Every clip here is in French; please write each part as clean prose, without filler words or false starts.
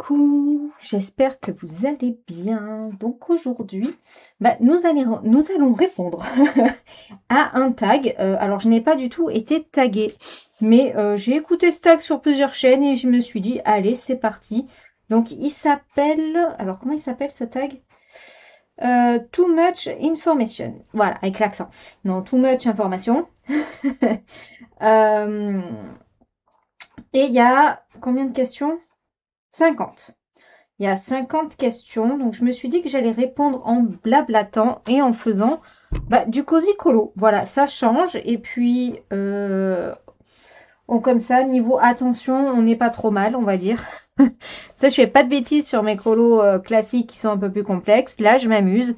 Coucou, j'espère que vous allez bien. Donc aujourd'hui, nous allons répondre à un tag. Alors je n'ai pas du tout été taguée, mais j'ai écouté ce tag sur plusieurs chaînes et je me suis dit, allez, c'est parti. Donc il s'appelle, alors comment il s'appelle ce tag? Too much information. Voilà, avec l'accent. Non, too much information. Euh, et il y a combien de questions? 50. Il y a 50 questions, donc je me suis dit que j'allais répondre en blablatant et en faisant du cosy colo. Voilà, ça change. Et puis, comme ça, niveau attention, on n'est pas trop mal, on va dire. Ça, je fais pas de bêtises sur mes colos classiques qui sont un peu plus complexes. Là, je m'amuse.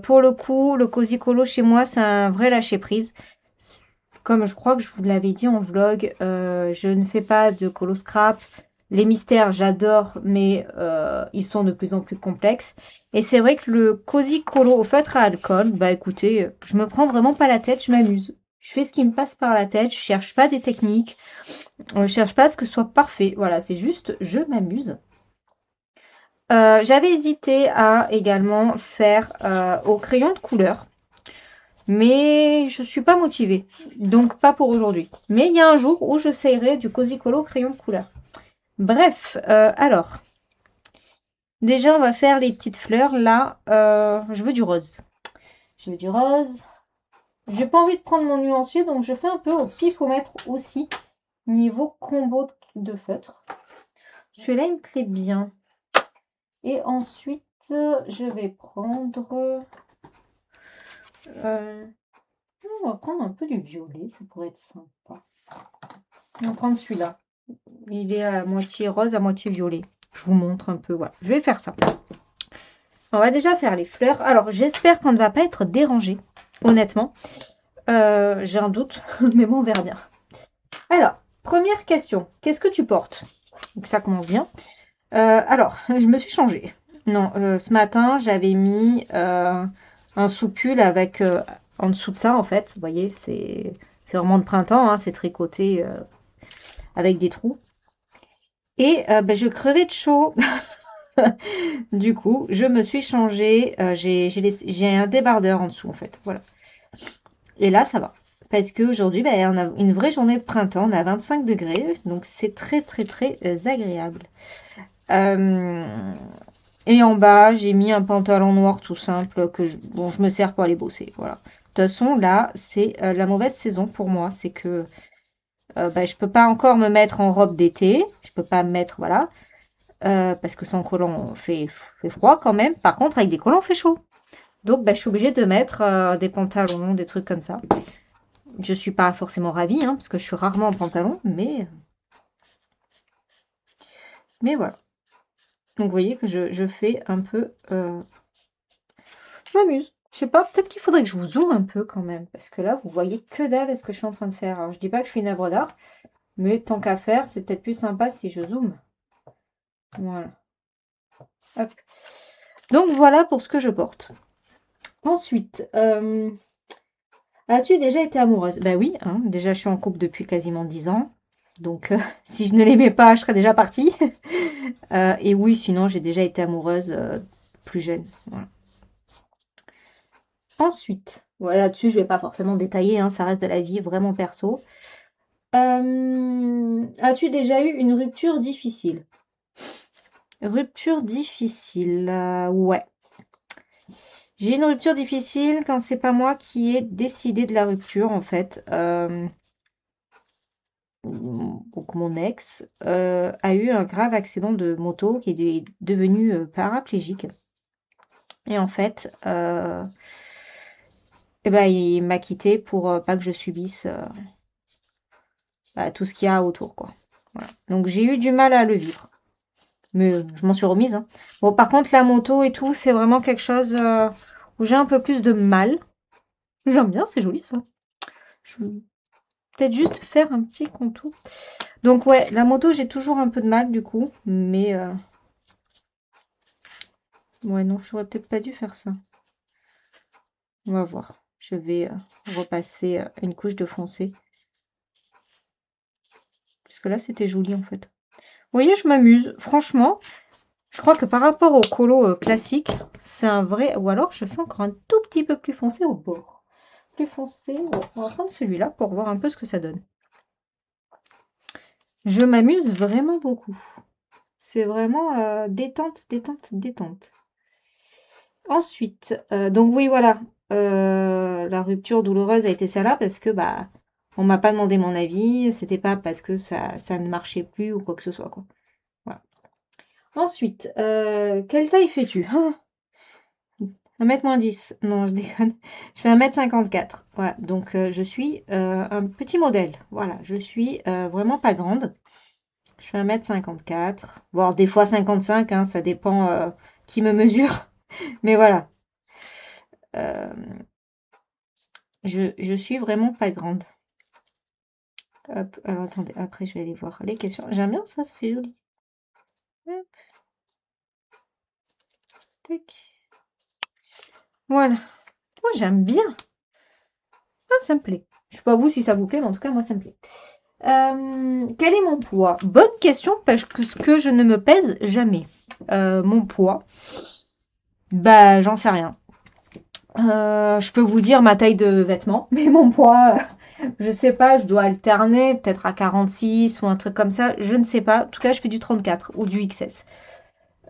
Pour le coup, le cosy colo chez moi, c'est un vrai lâcher prise. Comme je crois que je vous l'avais dit en vlog, je ne fais pas de colo scrap. Les mystères, j'adore, mais ils sont de plus en plus complexes. Et c'est vrai que le cosy colo au feutre à alcool, bah écoutez, je me prends vraiment pas la tête, je m'amuse. Je fais ce qui me passe par la tête, je cherche pas des techniques, je cherche pas à ce que ce soit parfait. Voilà, c'est juste, je m'amuse. J'avais hésité à également faire au crayon de couleur. Mais je suis pas motivée. Donc pas pour aujourd'hui. Mais il y a un jour où j'essayerai du cosy colo crayon de couleur. Bref, alors. Déjà, on va faire les petites fleurs. Là, je veux du rose. Je veux du rose. J'ai pas envie de prendre mon nuancier, donc je fais un peu au pifomètre aussi. Niveau combo de feutre. Celui-là, il me plaît bien. Et ensuite, je vais prendre... on va prendre un peu du violet, ça pourrait être sympa. On va prendre celui-là. Il est à moitié rose, à moitié violet. Je vous montre un peu, voilà. Je vais faire ça. On va déjà faire les fleurs. Alors, j'espère qu'on ne va pas être dérangé, honnêtement. J'ai un doute, mais bon, on verra bien. Alors, première question. Qu'est-ce que tu portes? Donc, ça commence bien. Alors, je me suis changée. Non, ce matin, j'avais mis un sous-pull avec en dessous de ça, en fait. Vous voyez, c'est vraiment de printemps, hein, c'est tricoté avec des trous. Et je crevais de chaud. Du coup, je me suis changée. J'ai un débardeur en dessous, en fait. Voilà. Et là, ça va. Parce qu'aujourd'hui, on a une vraie journée de printemps. On a 25 degrés. Donc, c'est très, très, très agréable. Et en bas, j'ai mis un pantalon noir tout simple dont je me sers pour aller bosser. Voilà. De toute façon, là, c'est la mauvaise saison pour moi. C'est que je peux pas encore me mettre en robe d'été. Je peux pas me mettre, voilà. Parce que sans collant, fait froid quand même. Par contre, avec des collants, fait chaud. Donc, je suis obligée de mettre des pantalons, des trucs comme ça. Je suis pas forcément ravie, hein, parce que je suis rarement en pantalon, mais voilà. Donc, vous voyez que je fais un peu... Je m'amuse. Je sais pas, peut-être qu'il faudrait que je vous zoome un peu quand même, parce que là, vous voyez que dalle à ce que je suis en train de faire. Alors, je dis pas que je suis une œuvre d'art, mais tant qu'à faire, c'est peut-être plus sympa si je zoome. Voilà. Hop. Donc, voilà pour ce que je porte. Ensuite, as-tu déjà été amoureuse? Ben oui, hein, déjà je suis en couple depuis quasiment 10 ans. Donc si je ne l'aimais pas, je serais déjà partie. Et oui, sinon j'ai déjà été amoureuse plus jeune. Voilà. Ensuite, voilà, là-dessus je vais pas forcément détailler, hein, ça reste de la vie vraiment perso. As-tu déjà eu une rupture difficile? Rupture difficile, ouais. J'ai eu une rupture difficile quand c'est pas moi qui ai décidé de la rupture en fait. Donc mon ex a eu un grave accident de moto qui est devenu paraplégique. Et en fait, il m'a quitté pour pas que je subisse tout ce qu'il y a autour, quoi. Voilà. Donc j'ai eu du mal à le vivre. Mais je m'en suis remise, hein. Bon, par contre, la moto et tout, c'est vraiment quelque chose où j'ai un peu plus de mal. J'aime bien, c'est joli ça. Je vais peut-être juste faire un petit contour. Donc ouais, la moto, j'ai toujours un peu de mal du coup, mais ouais, non, j'aurais peut-être pas dû faire ça. On va voir. Je vais repasser une couche de foncé. Parce que là, c'était joli en fait. voyez, je m'amuse. Franchement, je crois que par rapport au colo classique, c'est un vrai... Ou alors, je fais encore un tout petit peu plus foncé au bord. Plus foncé. Ouais, on va prendre celui-là pour voir un peu ce que ça donne. Je m'amuse vraiment beaucoup. C'est vraiment détente, détente, détente. Ensuite, donc oui, voilà. La rupture douloureuse a été celle-là parce que bah on m'a pas demandé mon avis. C'était pas parce que ça ne marchait plus ou quoi que ce soit, quoi. Voilà. Ensuite, quelle taille fais-tu? 1 m moins 10. Non, je déconne. Je fais 1 m 54. Voilà, donc je suis un petit modèle. Voilà, je suis vraiment pas grande. Je fais 1 m 54, voire des fois 55, hein, ça dépend qui me mesure. Mais voilà, euh, je suis vraiment pas grande. Hop, alors attendez, après je vais aller voir les questions. J'aime bien ça, ça fait joli. Hop, tac. Voilà. Moi j'aime bien. Ah, ça me plaît. Je sais pas vous si ça vous plaît, mais en tout cas moi ça me plaît. Quel est mon poids? Bonne question parce que ce que je ne me pèse jamais. Mon poids, bah j'en sais rien. Je peux vous dire ma taille de vêtements, mais mon poids, je sais pas, je dois alterner peut-être à 46 ou un truc comme ça, je ne sais pas. En tout cas, je fais du 34 ou du XS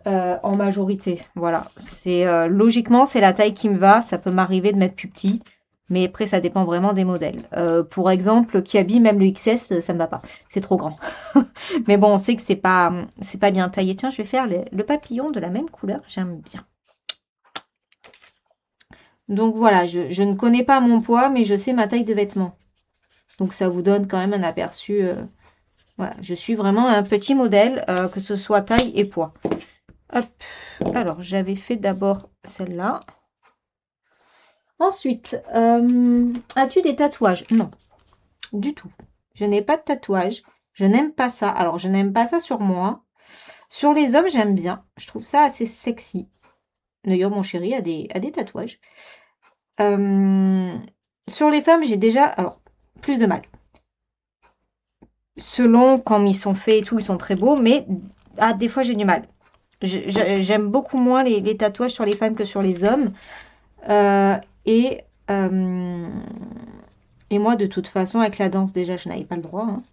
en majorité. Voilà, c'est logiquement c'est la taille qui me va. Ça peut m'arriver de mettre plus petit, mais après ça dépend vraiment des modèles. Pour exemple, Kiabi, même le XS, ça me va pas, c'est trop grand. Mais bon, on sait que c'est pas bien taillé. Tiens, je vais faire le papillon de la même couleur, j'aime bien. Donc voilà, je ne connais pas mon poids, mais je sais ma taille de vêtements. Donc ça vous donne quand même un aperçu. Voilà, je suis vraiment un petit modèle, que ce soit taille et poids. Hop. Alors, j'avais fait d'abord celle-là. Ensuite, as-tu des tatouages? Non, du tout. Je n'ai pas de tatouage. Je n'aime pas ça. Alors, je n'aime pas ça sur moi. Sur les hommes, j'aime bien. Je trouve ça assez sexy. D'ailleurs, mon chéri a des tatouages. Sur les femmes, j'ai déjà, alors, plus de mal. Selon quand ils sont faits et tout, ils sont très beaux, mais des fois j'ai du mal. J'aime beaucoup moins les tatouages sur les femmes que sur les hommes. Euh, et, euh, et moi, de toute façon, avec la danse, déjà, je n'avais pas le droit, hein.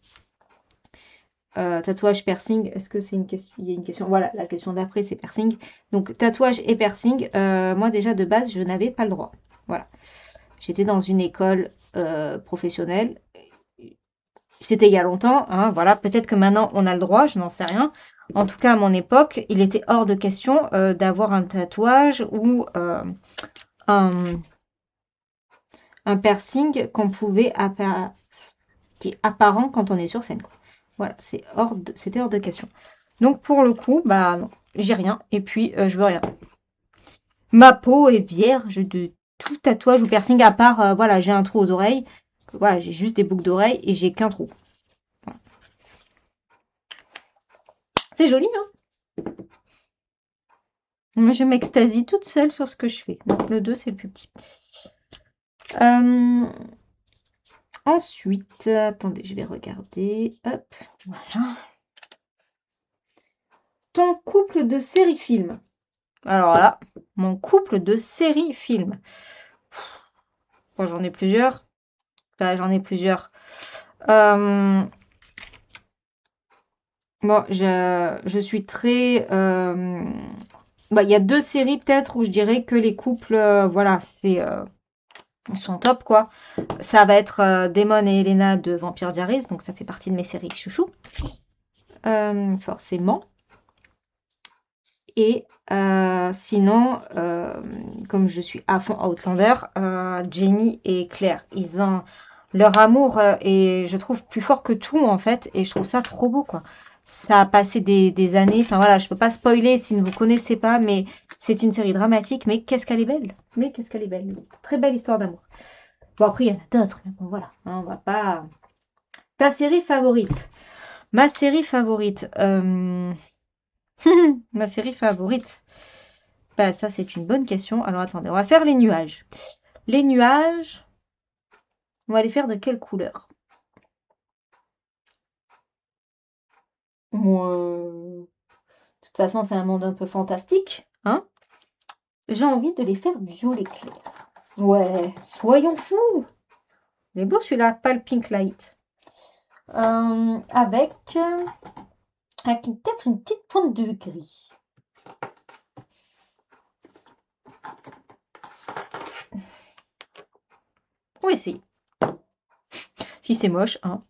Tatouage, piercing, est-ce que c'est une question? Il y a une question. Voilà, la question d'après, c'est piercing. Donc, tatouage et piercing, moi, déjà, de base, je n'avais pas le droit. Voilà. J'étais dans une école professionnelle. C'était il y a longtemps, hein, voilà. Peut-être que maintenant, on a le droit, je n'en sais rien. En tout cas, à mon époque, il était hors de question d'avoir un tatouage ou un, un piercing qu'on pouvait qui est apparent quand on est sur scène, quoi. Voilà, c'était hors de question. Donc pour le coup, bah non, j'ai rien et puis je veux rien. Ma peau est vierge de tout tatouage ou piercing à part, voilà, j'ai un trou aux oreilles. Voilà, j'ai juste des boucles d'oreilles et j'ai qu'un trou. Voilà. C'est joli, hein? Moi, je m'extasie toute seule sur ce que je fais. Donc le 2, c'est le plus petit. Euh, Ensuite, attendez, je vais regarder. Hop, voilà. Ton couple de série-film. Alors là, mon couple de série-film. Bon, j'en ai plusieurs. Enfin, j'en ai plusieurs. Bon, je suis très... bah, il y a 2 séries peut-être où je dirais que les couples, voilà, sont top, quoi. Ça va être Damon et Elena de Vampire Diaries, donc ça fait partie de mes séries chouchou. Forcément. Et sinon, comme je suis à fond Outlander, Jamie et Claire, ils ont leur amour et je trouve plus fort que tout en fait, et je trouve ça trop beau, quoi. Ça a passé des années, enfin voilà, je peux pas spoiler si vous ne connaissez pas, mais c'est une série dramatique, mais qu'est-ce qu'elle est belle, mais qu'est-ce qu'elle est belle, très belle histoire d'amour. Bon après il y en a d'autres, mais bon voilà, hein, on va pas. Ta série favorite? Ma série favorite, ma série favorite. Bah, ça, c'est une bonne question. Alors, attendez, on va faire les nuages. Les nuages, on va les faire de quelle couleur? Moi, de toute façon, c'est un monde un peu fantastique, hein. J'ai envie de les faire violet clair. Ouais, soyons fous. Il est beau celui-là, pas le pink light. Avec peut-être une petite pointe de gris. On va essayer. Si c'est moche, hein.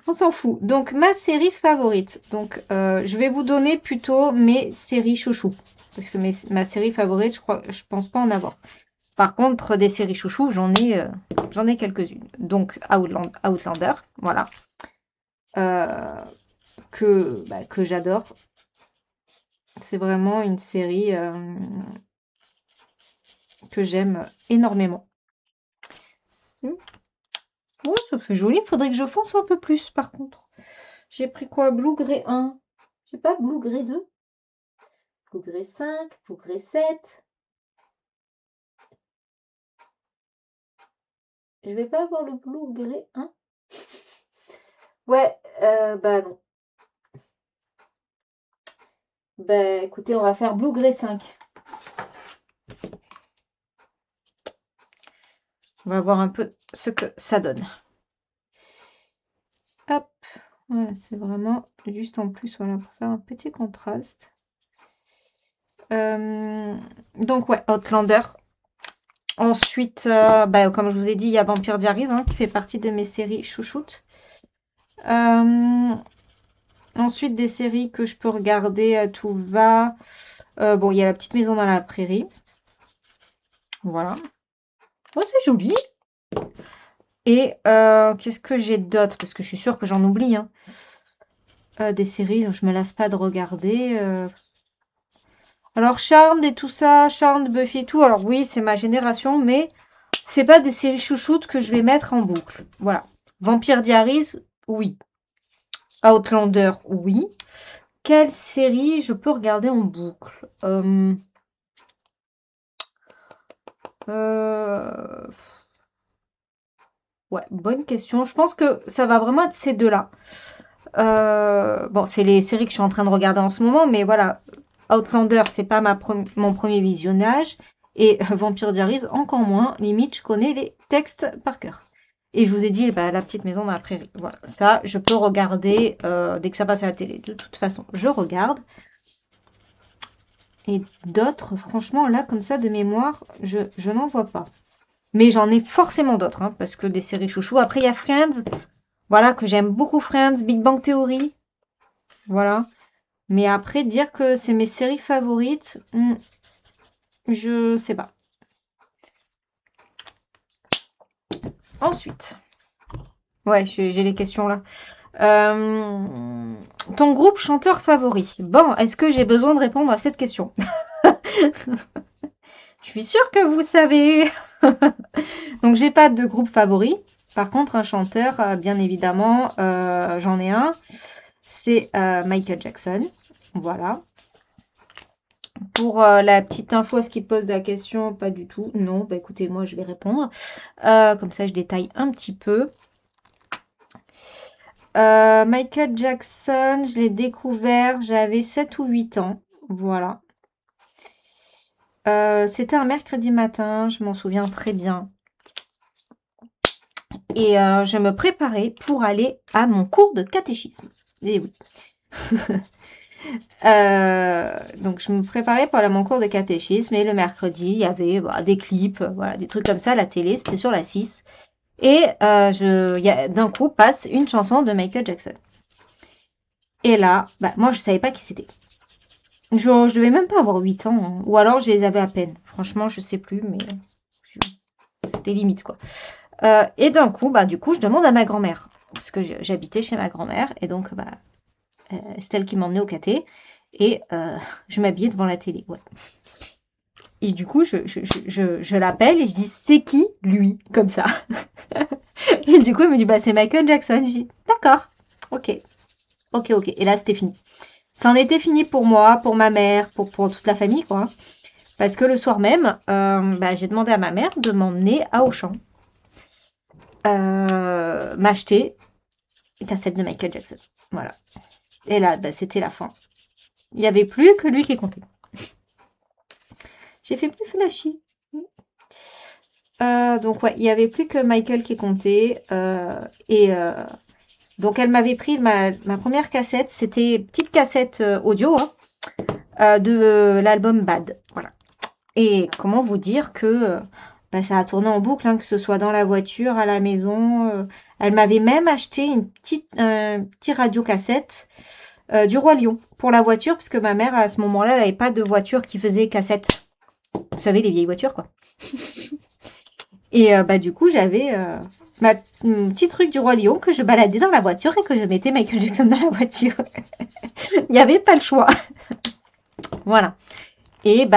On s'en fout. Donc, ma série favorite. Donc, je vais vous donner plutôt mes séries chouchou. Parce que ma série favorite, je pense pas en avoir. Par contre, des séries chouchou, j'en ai quelques-unes. Donc, Outlander, voilà. Que j'adore. C'est vraiment une série que j'aime énormément. Ouais, ça fait joli. Il faudrait que je fonce un peu plus, par contre. J'ai pris quoi? Blue Grey 1. Je sais pas, Blue Grey 2. Blue Grey 5. Blue Grey 7. Je vais pas avoir le Blue Grey 1. Ouais, bah non. Bah écoutez, on va faire Blue Grey 5. On va voir un peu ce que ça donne. Hop, voilà, c'est vraiment juste en plus, voilà, pour faire un petit contraste. Donc ouais, Outlander. Ensuite, comme je vous ai dit, il y a Vampire Diaries, hein, qui fait partie de mes séries chouchoutes. Ensuite, des séries que je peux regarder à tout va. Bon, il y a La Petite Maison dans la Prairie. Voilà. Oh, c'est joli. Et qu'est-ce que j'ai d'autre? Parce que je suis sûre que j'en oublie. Hein. Des séries dont je me lasse pas de regarder. Alors, Charmed et tout ça, Charmed, Buffy et tout. Alors oui, c'est ma génération, mais c'est pas des séries chouchoutes que je vais mettre en boucle. Voilà. Vampire Diaries, oui. Outlander, oui. Quelle série je peux regarder en boucle? Ouais, bonne question. Je pense que ça va vraiment être ces deux-là. Bon, c'est les séries que je suis en train de regarder en ce moment, mais voilà. Outlander, c'est pas mon premier visionnage. Et Vampire Diaries, encore moins. Limite, je connais les textes par cœur. Et je vous ai dit, bah, La Petite Maison dans la Prairie. Voilà, ça, je peux regarder dès que ça passe à la télé. De toute façon, je regarde. Et d'autres, franchement, là, comme ça, de mémoire, je n'en vois pas. Mais j'en ai forcément d'autres, hein, parce que des séries chouchous. Après, il y a Friends. Voilà, que j'aime beaucoup Friends, Big Bang Theory. Voilà. Mais après, dire que c'est mes séries favorites, je sais pas. Ensuite. Ouais, j'ai les questions là. Ton groupe chanteur favori. Bon, est-ce que j'ai besoin de répondre à cette question? Je suis sûre que vous savez. Donc, j'ai pas de groupe favori. Par contre, un chanteur, bien évidemment, j'en ai un. C'est Michael Jackson. Voilà. Pour la petite info, est-ce qu'il pose la question? Pas du tout. Non, bah écoutez, moi je vais répondre. Comme ça, je détaille un petit peu. Michael Jackson, je l'ai découvert, j'avais 7 ou 8 ans. Voilà. C'était un mercredi matin, je m'en souviens très bien. Et je me préparais pour aller à mon cours de catéchisme. Et oui. Donc je me préparais pour aller à mon cours de catéchisme et le mercredi, il y avait des clips, voilà, des trucs comme ça à la télé, c'était sur la 6. Et d'un coup passe une chanson de Michael Jackson. Et là, moi je savais pas qui c'était. Je devais même pas avoir 8 ans, hein. Ou alors je les avais à peine. Franchement, je sais plus, mais c'était limite quoi. Et d'un coup, du coup, je demande à ma grand-mère. Parce que j'habitais chez ma grand-mère. Et donc, c'est elle qui m'emmenait au caté. Et je m'habillais devant la télé. Ouais. Et du coup, je l'appelle et je dis, c'est qui lui? Comme ça. Et du coup, il me dit, c'est Michael Jackson. Je dis, d'accord. Ok. Et là, c'était fini. Ça en était fini pour moi, pour ma mère, pour toute la famille, quoi. Parce que le soir même, j'ai demandé à ma mère de m'emmener à Auchan. M'acheter cassette de Michael Jackson. Voilà. Et là, bah, c'était la fin. Il n'y avait plus que lui qui comptait. J'ai fait plus flashy. Donc ouais, il n'y avait plus que Michael qui comptait. Donc elle m'avait pris ma première cassette. C'était une petite cassette audio de l'album Bad. Voilà. Et comment vous dire que bah, ça a tourné en boucle, hein, que ce soit dans la voiture, à la maison. Elle m'avait même acheté un petit radio-cassette du Roi Lion pour la voiture, parce que ma mère, à ce moment-là, elle n'avait pas de voiture qui faisait cassette. Vous savez, les vieilles voitures, quoi. Et bah, du coup, j'avais mon petit truc du Roi Lion que je baladais dans la voiture et que je mettais Michael Jackson dans la voiture. Il n'y avait pas le choix. Voilà. Et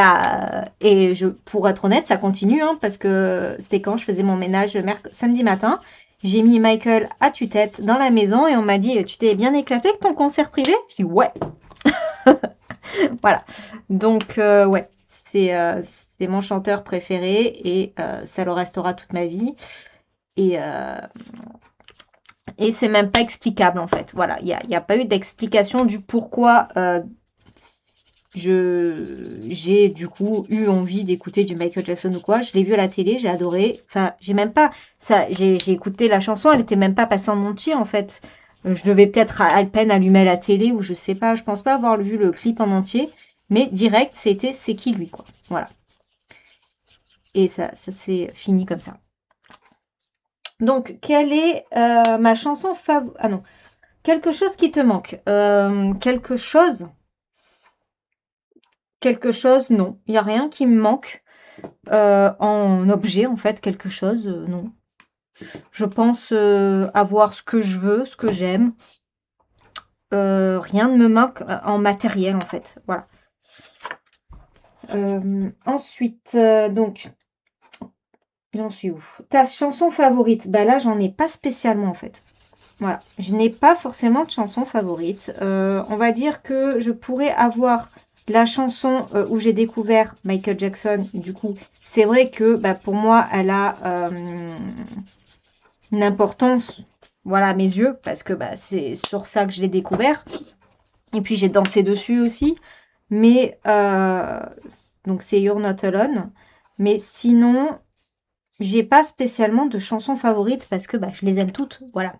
pour être honnête, ça continue, hein, parce que c'était quand je faisais mon ménage samedi matin. J'ai mis Michael à tue-tête dans la maison et on m'a dit, tu t'es bien éclaté avec ton concert privé? Je dis ouais. Voilà. Donc ouais, c'est mon chanteur préféré et ça le restera toute ma vie. Et c'est même pas explicable en fait. Voilà, il n'y a pas eu d'explication du pourquoi j'ai du coup eu envie d'écouter du Michael Jackson ou quoi. Je l'ai vu à la télé, j'ai adoré. Enfin, j'ai même pas ça. J'ai écouté la chanson, elle était même pas passée en entier en fait. Je devais peut-être à peine allumer la télé ou je sais pas. Je pense pas avoir vu le clip en entier, mais direct c'était c'est qui lui quoi. Voilà. Et ça s'est fini comme ça. Donc, quelle est ma chanson favorite? Ah non, quelque chose qui te manque. Quelque chose, non. Il n'y a rien qui me manque en objet, en fait, quelque chose, non. Je pense avoir ce que je veux, ce que j'aime. Rien ne me manque en matériel, en fait. Voilà. Ensuite, donc, j'en suis où? Ta chanson favorite? Bah là, j'en ai pas spécialement, en fait. Voilà, je n'ai pas forcément de chanson favorite. On va dire que je pourrais avoir la chanson où j'ai découvert Michael Jackson. Du coup, c'est vrai que bah, pour moi, elle a une importance, voilà, à mes yeux, parce que bah, c'est sur ça que je l'ai découvert. Et puis j'ai dansé dessus aussi. Mais donc c'est You're Not Alone. Mais sinon, j'ai pas spécialement de chanson favorite parce que bah, je les aime toutes. Voilà.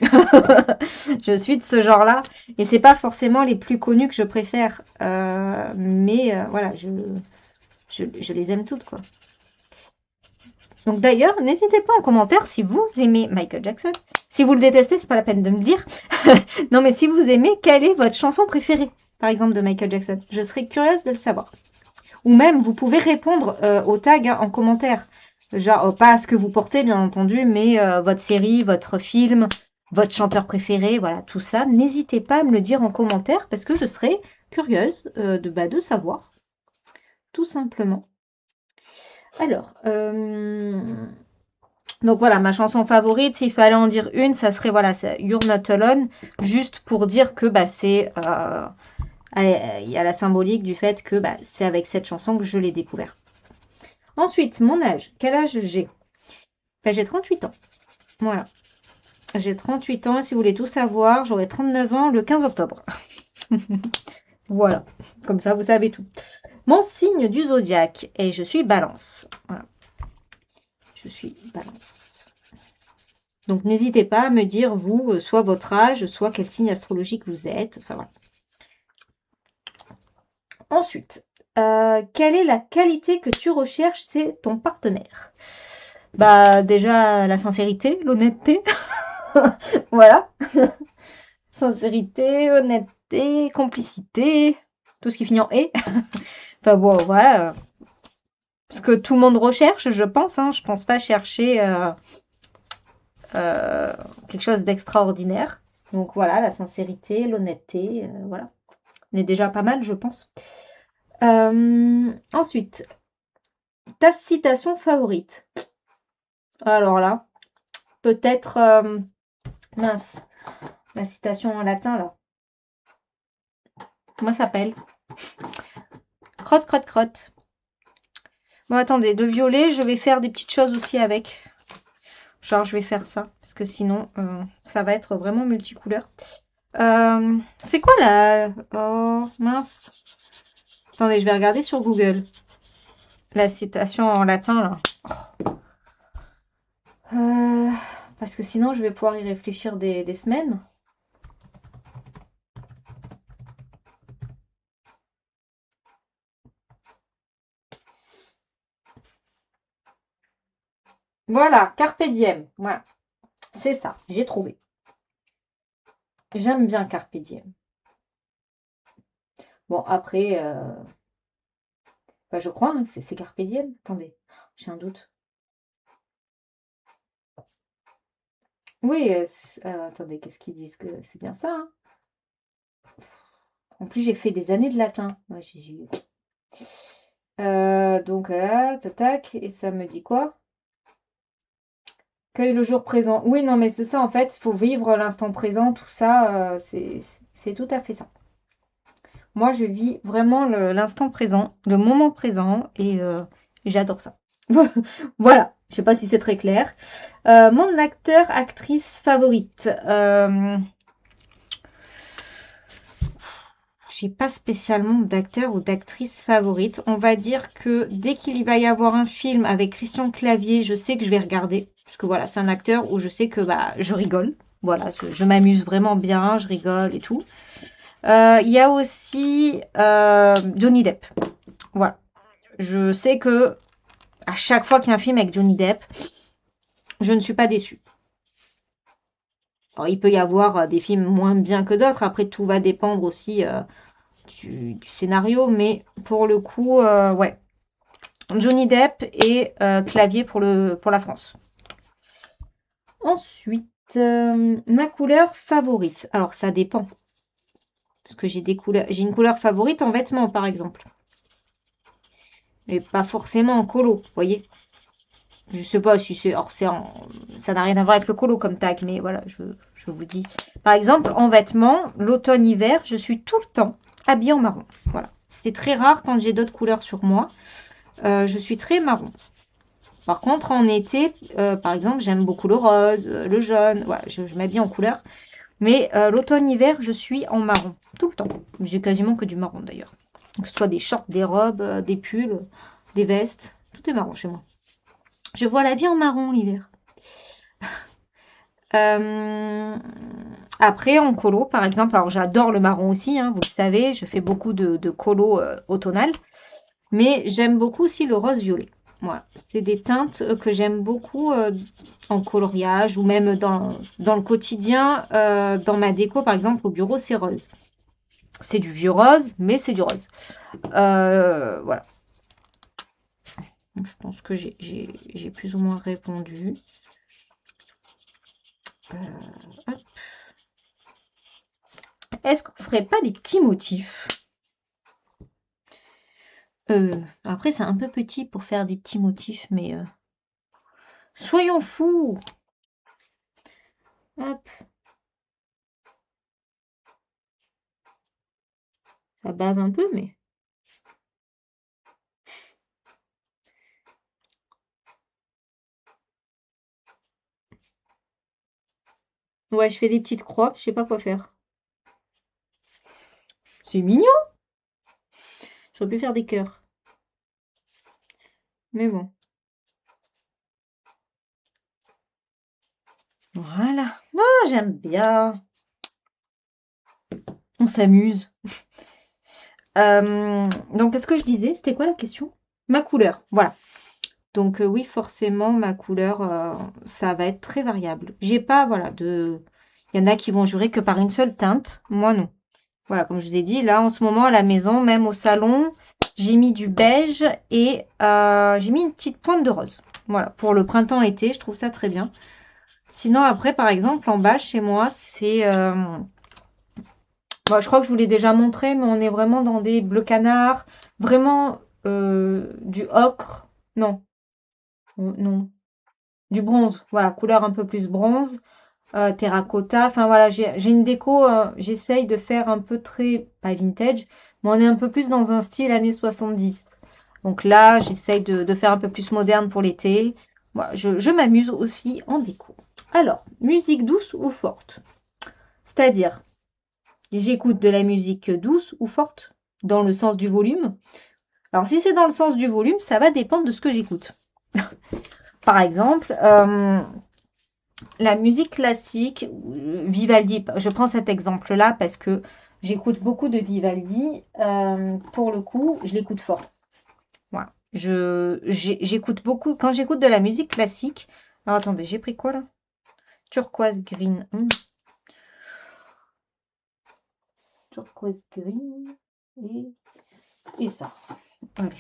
Je suis de ce genre-là. Et c'est pas forcément les plus connus que je préfère. Mais voilà, je les aime toutes, quoi. Donc d'ailleurs, n'hésitez pas en commentaire si vous aimez Michael Jackson. Si vous le détestez, c'est pas la peine de me le dire. Non, mais si vous aimez, quelle est votre chanson préférée, par exemple, de Michael Jackson? Je serais curieuse de le savoir. Ou même, vous pouvez répondre au tag hein, en commentaire. Genre, pas ce que vous portez, bien entendu, mais votre série, votre film, votre chanteur préféré, voilà, tout ça. N'hésitez pas à me le dire en commentaire parce que je serais curieuse de savoir, tout simplement. Alors, donc voilà, ma chanson favorite, s'il fallait en dire une, ça serait voilà, You're Not Alone, juste pour dire que bah, c'est... il y a la symbolique du fait que bah, c'est avec cette chanson que je l'ai découvert. Ensuite, mon âge. Quel âge j'ai? Ben, j'ai 38 ans. Voilà. J'ai 38 ans. Si vous voulez tout savoir, j'aurai 39 ans le 15 octobre. Voilà. Comme ça, vous savez tout. Mon signe du zodiaque. Et je suis balance. Voilà. Je suis balance. Donc, n'hésitez pas à me dire, vous, soit votre âge, soit quel signe astrologique vous êtes. Enfin, voilà. Ensuite, quelle est la qualité que tu recherches chez ton partenaire? Bah, déjà, la sincérité, l'honnêteté. Voilà. Sincérité, honnêteté, complicité, tout ce qui finit en et. Enfin bon, voilà. Ce que tout le monde recherche, je pense. Hein. Je pense pas chercher quelque chose d'extraordinaire. Donc voilà, la sincérité, l'honnêteté, voilà. On est déjà pas mal, je pense. Ensuite, ta citation favorite. Alors là, peut-être... mince. La citation en latin, là. Comment ça s'appelle? Crotte, crotte, crotte. Bon, attendez, le violet, je vais faire des petites choses aussi avec. Genre, je vais faire ça, parce que sinon, ça va être vraiment multicouleur. C'est quoi la... Oh, mince. Attendez, je vais regarder sur Google. La citation en latin, là. Euh, Parce que sinon, je vais pouvoir y réfléchir des semaines. Voilà, Carpe diem. Voilà, c'est ça, j'ai trouvé. J'aime bien Carpe diem. Bon, après, bah, je crois, hein, c'est Carpe diem. Attendez, j'ai un doute. Oui, attendez, qu'est-ce qu'ils disent que c'est bien ça, hein. En plus, j'ai fait des années de latin. Ouais, donc là, tac, et ça me dit quoi? Cueille le jour présent. Oui, non, mais c'est ça, en fait, il faut vivre l'instant présent, tout ça, c'est tout à fait ça. Moi, je vis vraiment l'instant présent, le moment présent, et j'adore ça. Voilà, je sais pas si c'est très clair. Mon acteur, actrice favorite. J'ai pas spécialement d'acteur ou d'actrice favorite. On va dire que dès qu'il va y avoir un film avec Christian Clavier, je sais que je vais regarder. Parce que voilà, c'est un acteur où je sais que bah, je rigole. Voilà, je m'amuse vraiment bien, je rigole et tout. Il y a aussi Johnny Depp. Voilà. Je sais que à chaque fois qu'il y a un film avec Johnny Depp, je ne suis pas déçue. Alors, il peut y avoir des films moins bien que d'autres. Après, tout va dépendre aussi du scénario. Mais pour le coup, ouais. Johnny Depp et Clavier pour la France. Ensuite, ma couleur favorite. Alors, ça dépend. Parce que j'ai une couleur favorite en vêtements, par exemple. Et pas forcément en colo, vous voyez. Je sais pas si c'est... Alors, ça n'a rien à voir avec le colo comme tag, mais voilà, je vous dis. Par exemple, en vêtements, l'automne-hiver, je suis tout le temps habillée en marron. Voilà. C'est très rare quand j'ai d'autres couleurs sur moi. Je suis très marron. Par contre, en été, par exemple, j'aime beaucoup le rose, le jaune. Voilà, je m'habille en couleur. Mais l'automne-hiver, je suis en marron. Tout le temps. J'ai quasiment que du marron d'ailleurs. Que ce soit des shorts, des robes, des pulls, des vestes. Tout est marron chez moi. Je vois la vie en marron l'hiver. Après, en colo, par exemple, alors j'adore le marron aussi, hein, vous le savez, je fais beaucoup de colo automnal, mais j'aime beaucoup aussi le rose-violet. Voilà, c'est des teintes que j'aime beaucoup en coloriage ou même dans le quotidien, dans ma déco, par exemple, au bureau, c'est rose. C'est du vieux rose, mais c'est du rose. Voilà. Je pense que j'ai plus ou moins répondu. Hop. Est-ce qu'on ferait pas des petits motifs? Après, c'est un peu petit pour faire des petits motifs, mais soyons fous! Hop, ça bave un peu, mais... Ouais, je fais des petites croix, je sais pas quoi faire. C'est mignon! J'aurais pu faire des cœurs. Mais bon. Voilà. Non, j'aime bien. On s'amuse. Donc, qu'est-ce que je disais? C'était quoi la question? Ma couleur. Voilà. Donc, oui, forcément, ma couleur, ça va être très variable. J'ai pas, voilà, de... Il y en a qui vont jurer que par une seule teinte. Moi, non. Voilà, comme je vous ai dit, là, en ce moment, à la maison, même au salon, j'ai mis du beige et j'ai mis une petite pointe de rose. Voilà, pour le printemps-été, je trouve ça très bien. Sinon, après, par exemple, en bas, chez moi, c'est... bon, je crois que je vous l'ai déjà montré, mais on est vraiment dans des bleus canards. Vraiment du ocre. Non, non. Du bronze. Voilà, couleur un peu plus bronze. Terracotta. Enfin, voilà, j'ai une déco. J'essaye de faire un peu très... Pas vintage, mais on est un peu plus dans un style années 70. Donc là, j'essaye de faire un peu plus moderne pour l'été. Voilà, je m'amuse aussi en déco. Alors, musique douce ou forte? C'est-à-dire, j'écoute de la musique douce ou forte dans le sens du volume. Alors, si c'est dans le sens du volume, ça va dépendre de ce que j'écoute. Par exemple, la musique classique, Vivaldi, je prends cet exemple-là parce que j'écoute beaucoup de Vivaldi. Pour le coup, je l'écoute fort. Voilà. J'écoute beaucoup. Quand j'écoute de la musique classique. Alors attendez, j'ai pris quoi là? Turquoise green. Turquoise green. Et ça. Allez.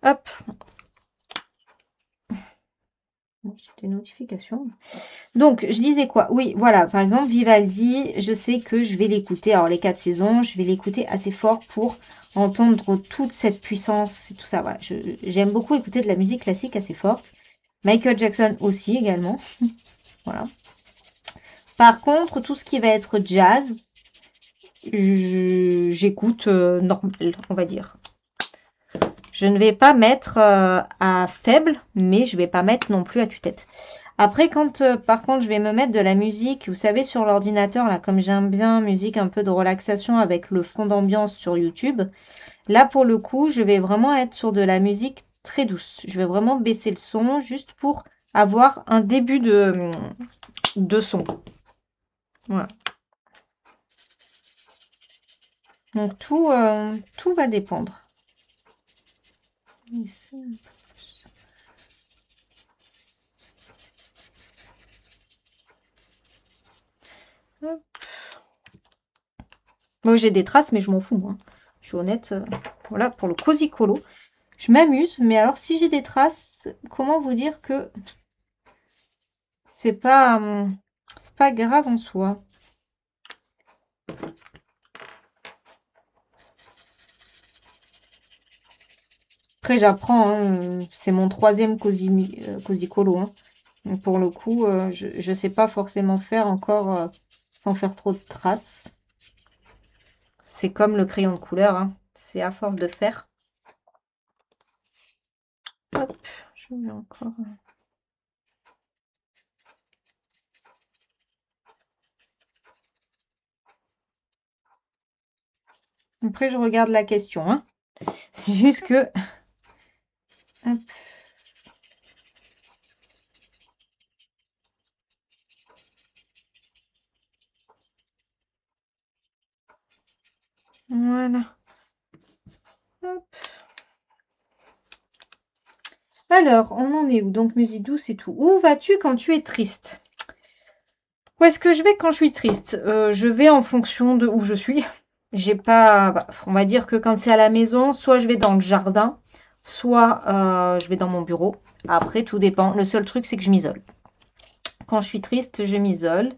Hop. J'ai des notifications. Donc, je disais quoi? Oui, voilà, par exemple, Vivaldi, je sais que je vais l'écouter, alors les 4 saisons, je vais l'écouter assez fort pour entendre toute cette puissance et tout ça. Voilà, j'aime beaucoup écouter de la musique classique assez forte. Michael Jackson aussi également. Voilà. Par contre, tout ce qui va être jazz, j'écoute normal, on va dire. Je ne vais pas mettre à faible, mais je ne vais pas mettre non plus à tue-tête. Après, quand par contre je vais me mettre de la musique, vous savez, sur l'ordinateur, là, comme j'aime bien, musique un peu de relaxation avec le fond d'ambiance sur YouTube, là pour le coup, je vais vraiment être sur de la musique très douce. Je vais vraiment baisser le son juste pour avoir un début de son. Voilà. Donc tout va dépendre. Moi j'ai des traces, mais je m'en fous, moi. Je suis honnête. Voilà, pour le cosy colo. Je m'amuse, mais alors si j'ai des traces, comment vous dire que c'est pas grave en soi. Après, j'apprends, hein, c'est mon troisième cosy colo. Hein. Donc, pour le coup, je sais pas forcément faire encore sans faire trop de traces. C'est comme le crayon de couleur, hein. C'est à force de faire. Hop, je mets encore. Après, je regarde la question. Hein. C'est juste que. Hop. Voilà. Hop. Alors, on en est où? Donc, musique douce et tout. Où vas-tu quand tu es triste? Où est-ce que je vais quand je suis triste? Je vais en fonction de où je suis. J'ai pas, on va dire que quand c'est à la maison, soit je vais dans le jardin, soit je vais dans mon bureau. Après, tout dépend. Le seul truc, c'est que je m'isole. Quand je suis triste, je m'isole.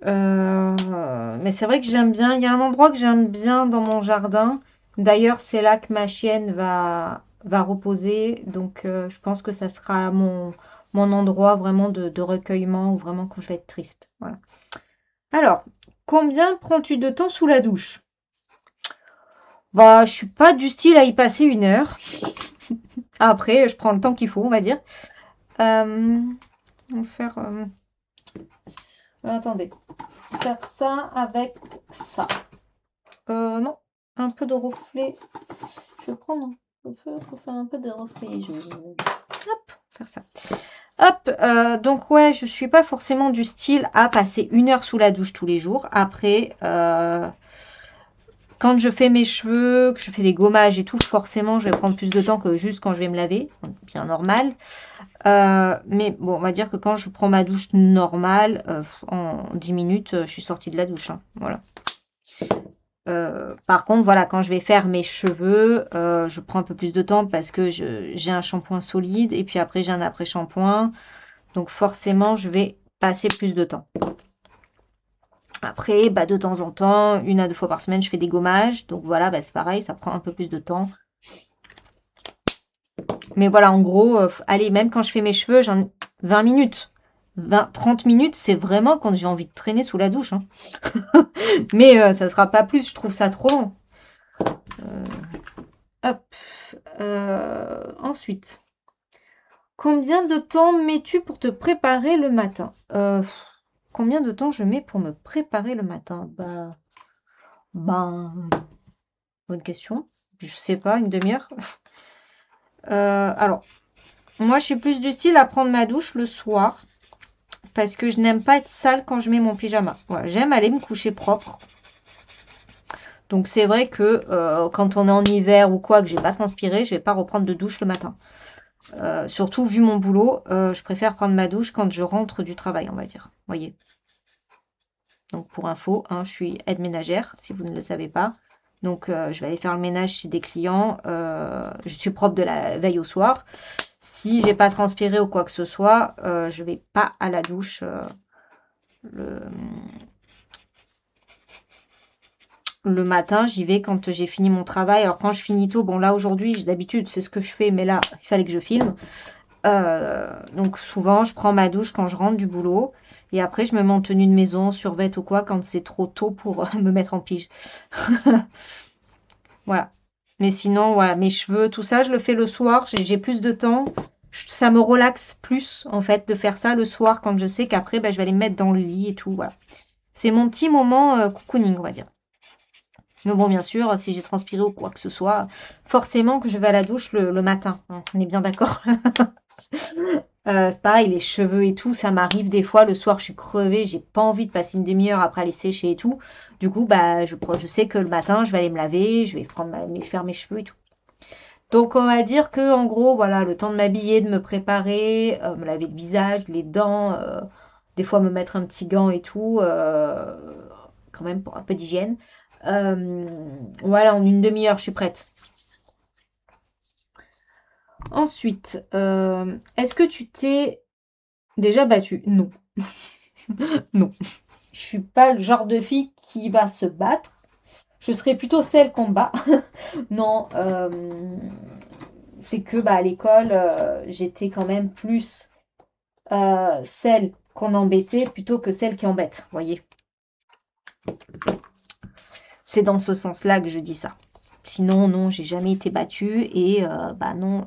Mais c'est vrai que j'aime bien. Il y a un endroit que j'aime bien dans mon jardin. D'ailleurs, c'est là que ma chienne va reposer. Donc, je pense que ça sera mon endroit vraiment de recueillement ou vraiment quand je vais être triste. Voilà. Alors, combien prends-tu de temps sous la douche? Bah, je suis pas du style à y passer 1 heure. Après, je prends le temps qu'il faut, on va dire. On va faire. Attendez. Faire ça avec ça. Non. Un peu de reflet. Je vais prendre un peu pour faire un peu de reflet jaune. Hop, faire ça. Hop, donc ouais, je suis pas forcément du style à passer 1 heure sous la douche tous les jours. Après, quand je fais mes cheveux, que je fais des gommages et tout, forcément, je vais prendre plus de temps que juste quand je vais me laver. Bien normal. Mais bon, on va dire que quand je prends ma douche normale, en 10 minutes, je suis sortie de la douche. Hein, voilà. Par contre, voilà, quand je vais faire mes cheveux, je prends un peu plus de temps parce que j'ai un shampoing solide et puis après j'ai un après-shampoing. Donc forcément, je vais passer plus de temps. Après, bah, de temps en temps, 1 à 2 fois par semaine, je fais des gommages. Donc voilà, bah, c'est pareil, ça prend un peu plus de temps. Mais voilà, en gros, allez, même quand je fais mes cheveux, 20 minutes. 30 minutes, c'est vraiment quand j'ai envie de traîner sous la douche. Hein. Mais ça sera pas plus, je trouve ça trop long. Hop. Ensuite, Combien de temps mets-tu pour te préparer le matin? Combien de temps je mets pour me préparer le matin? Ben, bonne question. Je sais pas, une demi-heure. Alors, moi, je suis plus du style à prendre ma douche le soir parce que je n'aime pas être sale quand je mets mon pyjama. Voilà, j'aime aller me coucher propre. Donc, c'est vrai que quand on est en hiver ou quoi, que j'ai pas transpiré, je vais pas reprendre de douche le matin. Surtout vu mon boulot, je préfère prendre ma douche quand je rentre du travail, on va dire. Voyez. Donc pour info, hein, je suis aide ménagère, si vous ne le savez pas. Donc je vais aller faire le ménage chez des clients. Je suis propre de la veille au soir. Si j'ai pas transpiré ou quoi que ce soit, je vais pas à la douche le, le matin. J'y vais quand j'ai fini mon travail. Alors quand je finis tôt, bon là aujourd'hui, d'habitude c'est ce que je fais, mais là il fallait que je filme. Donc souvent, je prends ma douche quand je rentre du boulot et après, je me mets en tenue de maison, survêt ou quoi quand c'est trop tôt pour me mettre en pige. Voilà. Mais sinon, voilà, mes cheveux, tout ça, je le fais le soir. J'ai plus de temps. Ça me relaxe plus, en fait, de faire ça le soir quand je sais qu'après, je vais aller me mettre dans le lit et tout. Voilà. C'est mon petit moment cocooning, on va dire. Mais bon, bien sûr, si j'ai transpiré ou quoi que ce soit, forcément que je vais à la douche le matin. Hein, on est bien d'accord. C'est pareil, les cheveux et tout, ça m'arrive des fois, le soir je suis crevée, j'ai pas envie de passer une demi-heure après aller sécher et tout. Du coup, je sais que le matin, je vais aller me laver, je vais faire mes cheveux et tout. Donc on va dire que en gros, voilà, le temps de m'habiller, de me préparer, me laver le visage, les dents, des fois me mettre un petit gant et tout, quand même pour un peu d'hygiène. Euh, voilà, en une demi-heure, je suis prête. Ensuite, est-ce que tu t'es déjà battue? Non. Non. Je suis pas le genre de fille qui va se battre. Je serais plutôt celle qu'on bat. Non, c'est que à l'école, j'étais quand même plus celle qu'on embêtait plutôt que celle qui embête. Vous voyez, c'est dans ce sens-là que je dis ça. Sinon, non, j'ai jamais été battue et non,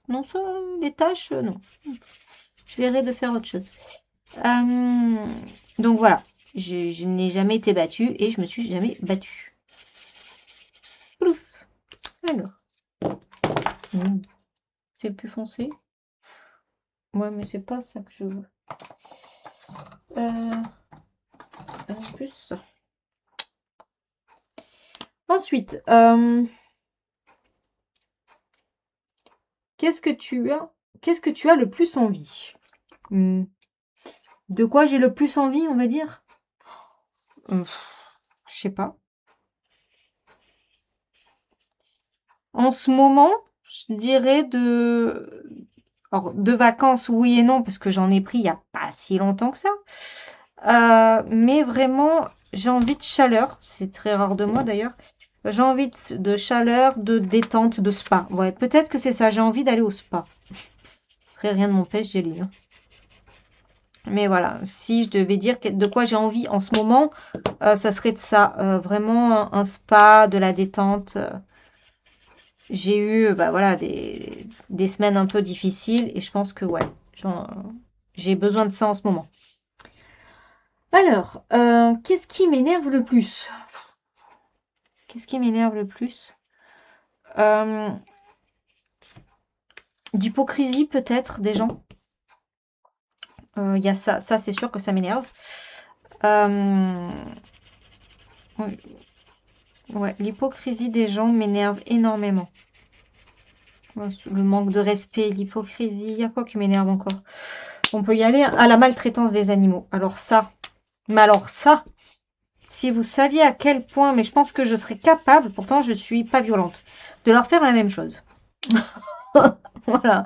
non, ça, les tâches, non. Je verrai de faire autre chose. Euh, donc voilà, je n'ai jamais été battue et je me suis jamais battue. Plouf. Alors. C'est le plus foncé. Ouais, mais c'est pas ça que je veux. Euh, plus. Ensuite, qu'est-ce que tu as le plus envie? De quoi j'ai le plus envie, on va dire? Je sais pas. En ce moment, je dirais alors, de vacances, oui et non, parce que j'en ai pris il n'y a pas si longtemps que ça. Mais vraiment, j'ai envie de chaleur. C'est très rare de moi d'ailleurs. J'ai envie de chaleur, de détente, de spa. Ouais, peut-être que c'est ça. J'ai envie d'aller au spa. Après, rien ne m'empêche d'y aller, hein. Mais voilà, si je devais dire de quoi j'ai envie en ce moment, ça serait de ça. Vraiment un spa, de la détente. J'ai eu voilà, des semaines un peu difficiles et je pense que ouais, j'ai besoin de ça en ce moment. Alors, qu'est-ce qui m'énerve le plus? Qu'est-ce qui m'énerve le plus? Euh, D'hypocrisie peut-être des gens. Il y a ça, c'est sûr que ça m'énerve. Euh, oui, ouais, l'hypocrisie des gens m'énerve énormément. Le manque de respect, l'hypocrisie, il y a quoi qui m'énerve encore? On peut y aller à la maltraitance des animaux. Alors ça, si vous saviez à quel point, mais je pense que je serais capable, pourtant je suis pas violente, de leur faire la même chose. Voilà.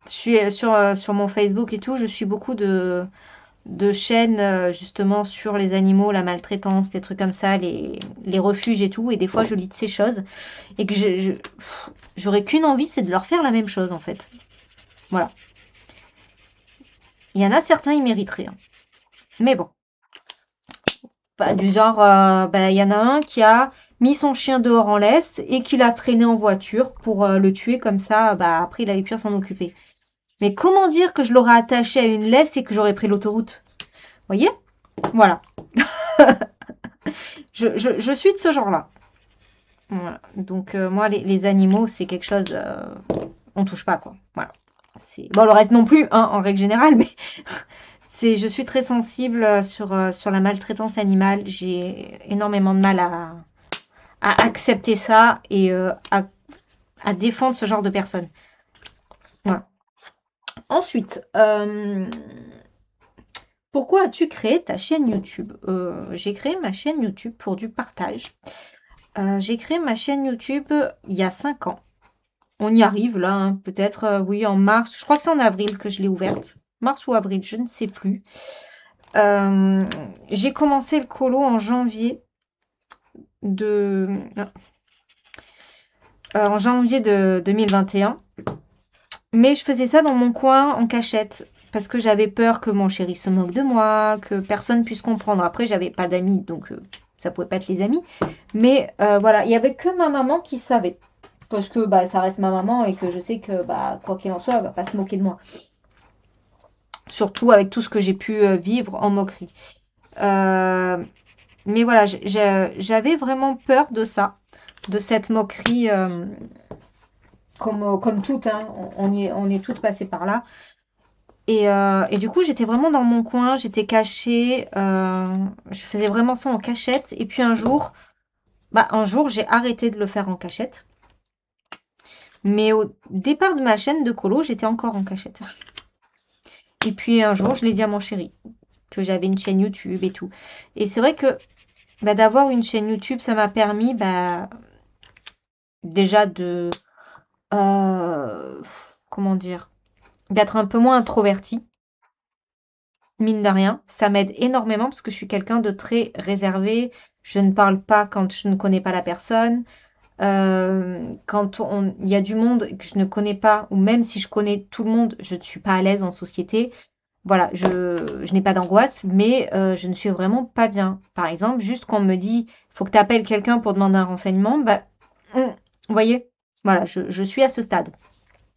Je suis sur mon Facebook et tout, je suis beaucoup de chaînes justement sur les animaux, la maltraitance, des trucs comme ça, les refuges et tout. Et des fois, je lis de ces choses et que j'aurais qu'une envie, c'est de leur faire la même chose en fait. Voilà. Il y en a certains, ils mériteraient, hein. Mais bon. Pas du genre, il y en a un qui a mis son chien dehors en laisse et qu'il a traîné en voiture pour le tuer comme ça, bah après il avait pu s'en occuper. Mais comment dire que je l'aurais attaché à une laisse et que j'aurais pris l'autoroute? Vous voyez? Voilà. Je suis de ce genre-là. Voilà. Donc moi les animaux c'est quelque chose on touche pas quoi. Voilà. C'est bon le reste non plus hein, en règle générale mais c'est je suis très sensible sur la maltraitance animale. J'ai énormément de mal à accepter ça et à défendre ce genre de personnes. Voilà. Ensuite, pourquoi as-tu créé ta chaîne YouTube? J'ai créé ma chaîne YouTube pour du partage. J'ai créé ma chaîne YouTube il y a 5 ans. On y arrive là, hein, peut-être, oui, en mars. Je crois que c'est en avril que je l'ai ouverte. Mars ou avril, je ne sais plus. J'ai commencé le colo en janvier de, en janvier de 2021. Mais je faisais ça dans mon coin en cachette parce que j'avais peur que mon chéri se moque de moi, que personne puisse comprendre. Après, j'avais pas d'amis, donc ça pouvait pas être les amis. Mais voilà, il y avait que ma maman qui savait. Parce que bah, ça reste ma maman et que je sais que bah, quoi qu'il en soit, elle va pas se moquer de moi. Surtout avec tout ce que j'ai pu vivre en moquerie. Euh, mais voilà, j'avais vraiment peur de ça, de cette moquerie, comme toutes, hein, on est toutes passées par là. Et du coup, j'étais vraiment dans mon coin, j'étais cachée, je faisais vraiment ça en cachette. Et puis un jour, j'ai arrêté de le faire en cachette. Mais au départ de ma chaîne de colo, j'étais encore en cachette. Et puis un jour, je l'ai dit à mon chéri que j'avais une chaîne YouTube et tout. Et c'est vrai que bah, d'avoir une chaîne YouTube, ça m'a permis bah, déjà de comment dire, d'être un peu moins introvertie. Mine de rien, ça m'aide énormément parce que je suis quelqu'un de très réservé. Je ne parle pas quand je ne connais pas la personne. Quand il y a du monde que je ne connais pas, ou même si je connais tout le monde, je ne suis pas à l'aise en société. Voilà, je n'ai pas d'angoisse, mais je ne suis vraiment pas bien. Par exemple, juste quand on me dit, faut que tu appelles quelqu'un pour demander un renseignement, bah, vous voyez, voilà, je suis à ce stade.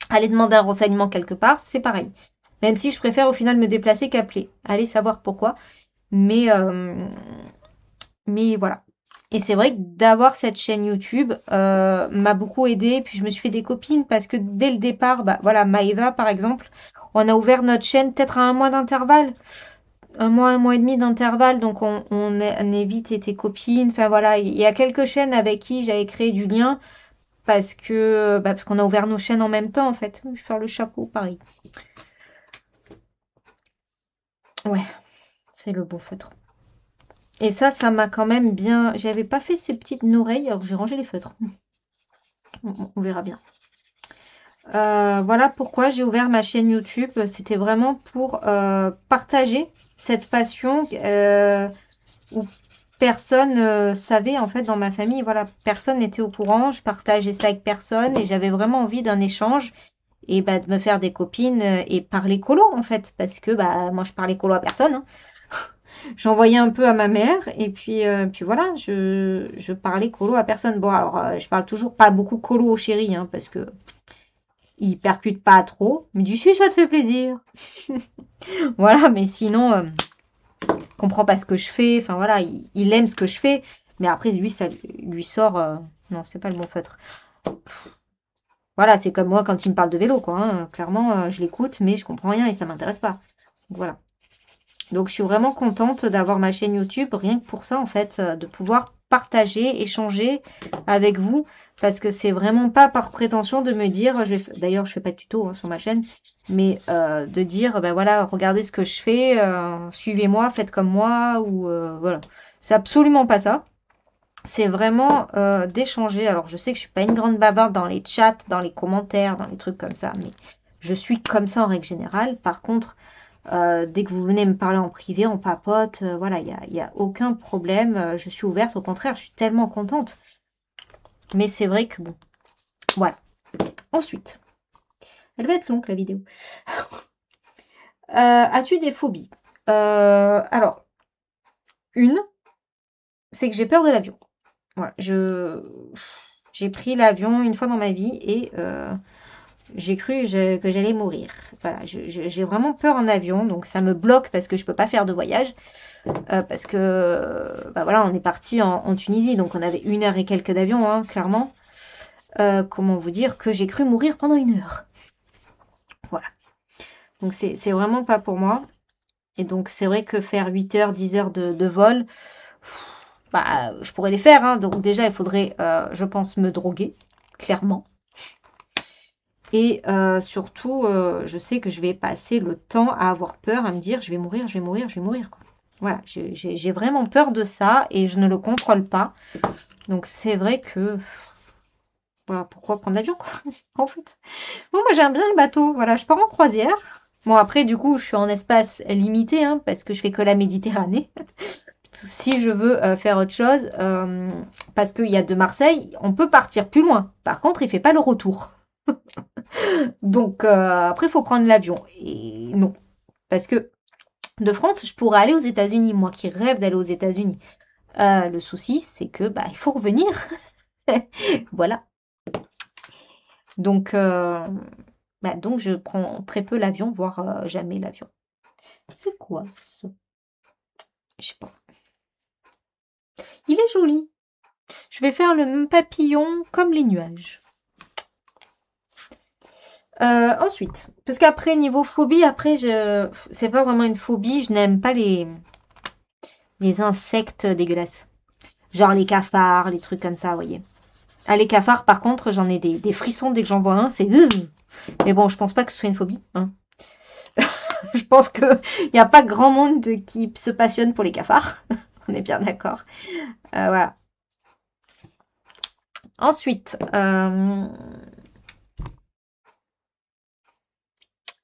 Aller demander un renseignement quelque part, c'est pareil. Même si je préfère au final me déplacer qu'appeler. Allez savoir pourquoi. Mais, euh, mais voilà. Et c'est vrai que d'avoir cette chaîne YouTube m'a beaucoup aidée. Puis je me suis fait des copines parce que dès le départ, bah voilà, Maëva par exemple, on a ouvert notre chaîne peut-être à un mois d'intervalle. Un mois et demi d'intervalle. Donc on est vite été copines. Enfin voilà, il y a quelques chaînes avec qui j'avais créé du lien parce qu'on a ouvert nos chaînes en même temps en fait. Je vais faire le chapeau, pareil. Ouais, c'est le beau feutre. Et ça m'a quand même bien. J'avais pas fait ces petites oreilles, alors j'ai rangé les feutres. On verra bien. Voilà pourquoi j'ai ouvert ma chaîne YouTube. C'était vraiment pour partager cette passion où personne savait en fait dans ma famille. Voilà, personne n'était au courant. Je partageais ça avec personne et j'avais vraiment envie d'un échange et bah, de me faire des copines et parler colo en fait parce que bah moi je parlais colo à personne, hein. J'envoyais un peu à ma mère et puis voilà, je parlais colo à personne. Bon, alors je parle toujours pas beaucoup colo au chéri, hein, parce que il percute pas trop. Il me dit si ça te fait plaisir. Voilà, mais sinon, il comprend pas ce que je fais. Enfin voilà, il aime ce que je fais, mais après lui ça lui sort. Non, c'est pas le bon feutre. Voilà, c'est comme moi quand il me parle de vélo, quoi, hein. Clairement, je l'écoute, mais je comprends rien et ça m'intéresse pas. Donc, voilà. Donc je suis vraiment contente d'avoir ma chaîne YouTube, rien que pour ça en fait, de pouvoir partager, échanger avec vous, parce que c'est vraiment pas par prétention de me dire, d'ailleurs je fais pas de tuto hein, sur ma chaîne, mais de dire, ben voilà, regardez ce que je fais, suivez-moi, faites comme moi, ou voilà. C'est absolument pas ça. C'est vraiment d'échanger. Alors je sais que je suis pas une grande bavarde dans les chats, dans les commentaires, dans les trucs comme ça, mais je suis comme ça en règle générale. Par contre, dès que vous venez me parler en privé, on papote, voilà, y a aucun problème. Je suis ouverte, au contraire, je suis tellement contente. Mais c'est vrai que bon, voilà. Ensuite, elle va être longue la vidéo. As-tu des phobies? Alors, une, c'est que j'ai peur de l'avion. Voilà, j'ai pris l'avion une fois dans ma vie et j'ai cru que j'allais mourir. Voilà, j'ai vraiment peur en avion, donc ça me bloque parce que je peux pas faire de voyage. Parce que, bah voilà, on est parti en Tunisie, donc on avait 1 heure et quelques d'avion, hein, clairement. Comment vous dire que j'ai cru mourir pendant 1 heure. Voilà. Donc c'est vraiment pas pour moi. Et donc c'est vrai que faire 8 heures, 10 heures de vol, bah, je pourrais les faire, hein. Donc déjà, il faudrait, je pense, me droguer, clairement. Et surtout, je sais que je vais passer le temps à avoir peur, à me dire, je vais mourir, je vais mourir, je vais mourir, quoi. Voilà, j'ai vraiment peur de ça et je ne le contrôle pas. Donc c'est vrai que, voilà, pourquoi prendre l'avion, quoi, en fait. Bon, moi j'aime bien le bateau, voilà, je pars en croisière. Bon, après, du coup, je suis en espace limité, hein, parce que je fais que la Méditerranée. Si je veux faire autre chose, parce qu'il y a de Marseille, on peut partir plus loin. Par contre, il fait pas le retour. Donc après, il faut prendre l'avion. Et non, parce que de France, je pourrais aller aux États-Unis, moi qui rêve d'aller aux États-Unis. Le souci, c'est que bah il faut revenir. Voilà. Donc, donc je prends très peu l'avion, voire jamais l'avion. C'est quoi ça? Je sais pas. Il est joli. Je vais faire le même papillon comme les nuages. Ensuite, parce qu'après, niveau phobie, après, c'est pas vraiment une phobie, je n'aime pas les insectes dégueulasses. Genre les cafards, les trucs comme ça, vous voyez. Ah, les cafards, par contre, j'en ai des frissons dès que j'en vois un, c'est... Mais bon, je pense pas que ce soit une phobie, hein. Je pense qu'il n'y a pas grand monde qui se passionne pour les cafards. On est bien d'accord. Voilà. Ensuite,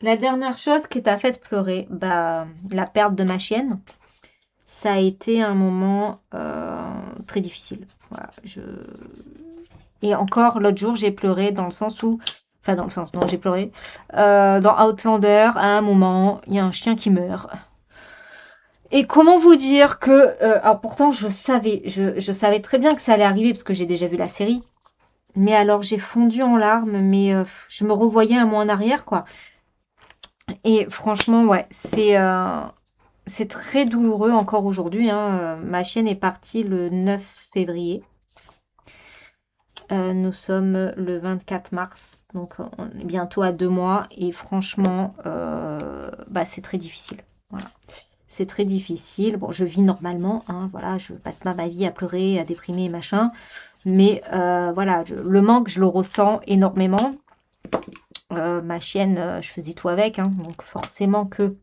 la dernière chose qui t'a fait pleurer, bah, la perte de ma chienne. Ça a été un moment très difficile. Voilà, Et encore, l'autre jour, j'ai pleuré dans le sens où... Enfin, dans le sens, non, j'ai pleuré. Dans Outlander, à un moment, il y a un chien qui meurt. Et comment vous dire que... alors pourtant, je savais très bien que ça allait arriver parce que j'ai déjà vu la série. Mais alors, j'ai fondu en larmes, mais je me revoyais un mois en arrière, quoi. Et franchement, ouais, c'est très douloureux encore aujourd'hui, hein. Ma chienne est partie le 9 février. Nous sommes le 24 mars, donc on est bientôt à 2 mois. Et franchement, bah, c'est très difficile. Voilà. C'est très difficile. Bon, je vis normalement, hein, voilà, je passe pas ma vie à pleurer, à déprimer, machin. Mais voilà, le manque, je le ressens énormément. Ma chienne, je faisais tout avec, hein, donc forcément que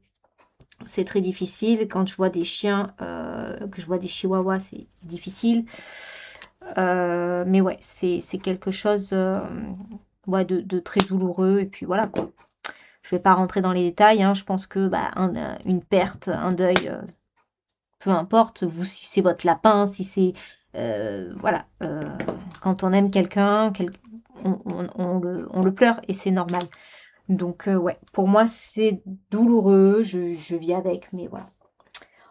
c'est très difficile. Quand je vois des chiens, que je vois des chihuahuas, c'est difficile. Mais ouais, c'est quelque chose ouais, de très douloureux. Et puis voilà, quoi. Je vais pas rentrer dans les détails, hein. Je pense que bah, une perte, un deuil, peu importe. Vous, si c'est votre lapin, si c'est... voilà. Quand on aime quelqu'un, on le pleure et c'est normal. Donc ouais, pour moi, c'est douloureux. Je vis avec, mais voilà.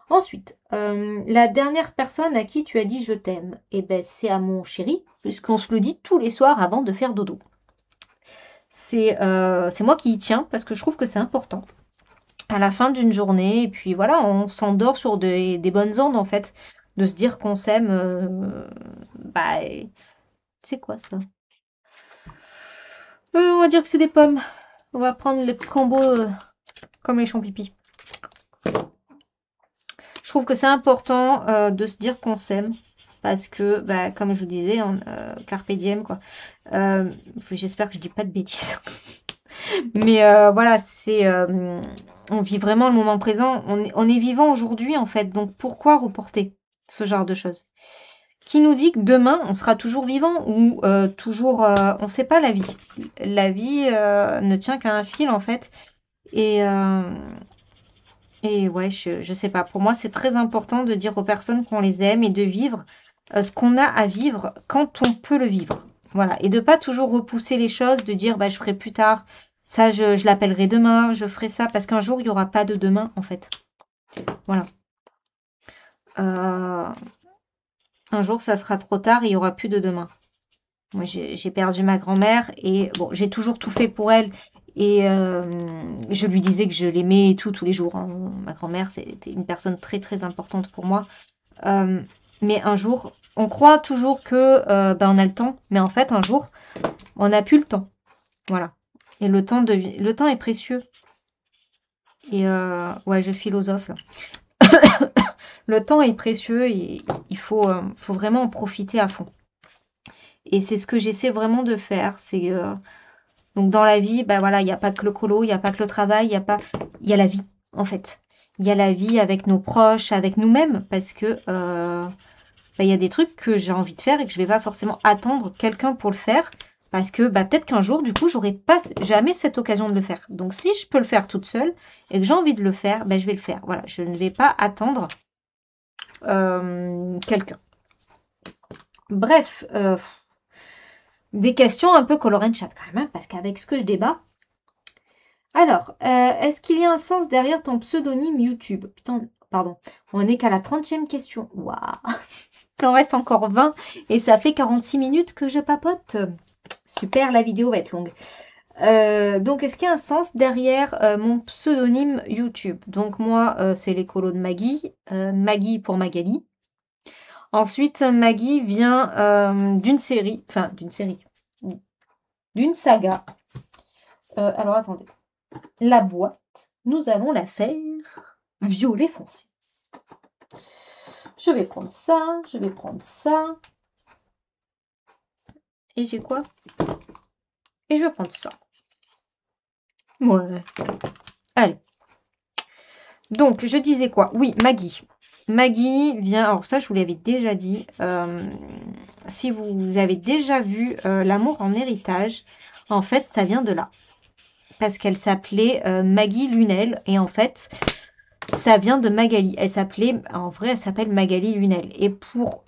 Ensuite, la dernière personne à qui tu as dit je t'aime, eh ben, c'est à mon chéri, puisqu'on se le dit tous les soirs avant de faire dodo. C'est moi qui y tiens parce que je trouve que c'est important. À la fin d'une journée, et puis voilà, on s'endort sur des bonnes ondes en fait, de se dire qu'on s'aime. Bah, c'est quoi ça? On va dire que c'est des pommes. On va prendre les combos comme les champipi. Je trouve que c'est important de se dire qu'on s'aime. Parce que, bah, comme je vous disais, carpe diem, quoi. J'espère que je dis pas de bêtises. Mais voilà, on vit vraiment le moment présent. On est vivant aujourd'hui, en fait. Donc, pourquoi reporter ce genre de choses? Qui nous dit que demain, on sera toujours vivant ou toujours... on ne sait pas la vie. La vie ne tient qu'à un fil, en fait. Et, ouais, je sais pas. Pour moi, c'est très important de dire aux personnes qu'on les aime et de vivre ce qu'on a à vivre quand on peut le vivre. Voilà. Et de pas toujours repousser les choses, de dire bah, je ferai plus tard. Ça, je l'appellerai demain, je ferai ça. Parce qu'un jour, il n'y aura pas de demain, en fait. Voilà. Euh, Un jour, ça sera trop tard, il n'y aura plus de demain. Moi, j'ai perdu ma grand-mère et bon, j'ai toujours tout fait pour elle. Et je lui disais que je l'aimais et tout, tous les jours, hein. Ma grand-mère, c'était une personne très, très importante pour moi. Euh, mais un jour, on croit toujours que on a le temps. Mais en fait, un jour, on n'a plus le temps. Voilà. Et le temps est précieux. Et ouais, je philosophe là. Le temps est précieux et faut vraiment en profiter à fond. Et c'est ce que j'essaie vraiment de faire. C'est donc dans la vie, bah voilà, il n'y a pas que le colo, il n'y a pas que le travail, il y a la vie en fait. Il y a la vie avec nos proches, avec nous-mêmes, parce que il y a des trucs que j'ai envie de faire et que je vais pas forcément attendre quelqu'un pour le faire, parce que peut-être qu'un jour, du coup, j'aurai pas jamais cette occasion de le faire. Donc si je peux le faire toute seule et que j'ai envie de le faire, je vais le faire. Voilà, je ne vais pas attendre quelqu'un. Bref, des questions un peu colorées chat quand même, hein, parce qu'avec ce que je débat. Alors, est-ce qu'il y a un sens derrière ton pseudonyme YouTube? Putain, pardon, on n'est qu'à la 30e question. Waouh, il en reste encore 20 et ça fait 46 minutes que je papote. Super, la vidéo va être longue. Donc, est-ce qu'il y a un sens derrière mon pseudonyme YouTube? Donc, moi, c'est l'écolo de Maggie. Maggie pour Magali. Ensuite, Maggie vient d'une série, d'une saga. Alors, attendez. La boîte, nous allons la faire violet foncé. Je vais prendre ça, je vais prendre ça. Et j'ai quoi? Et je vais prendre ça. Ouais. Allez. Donc, je disais quoi? Oui, Maggie. Maggie vient... Alors ça, je vous l'avais déjà dit. Si vous avez déjà vu L'amour en héritage, en fait, ça vient de là. Parce qu'elle s'appelait Maggie Lunel. Et en fait, ça vient de Magali. En vrai, elle s'appelle Magali Lunel. Et pour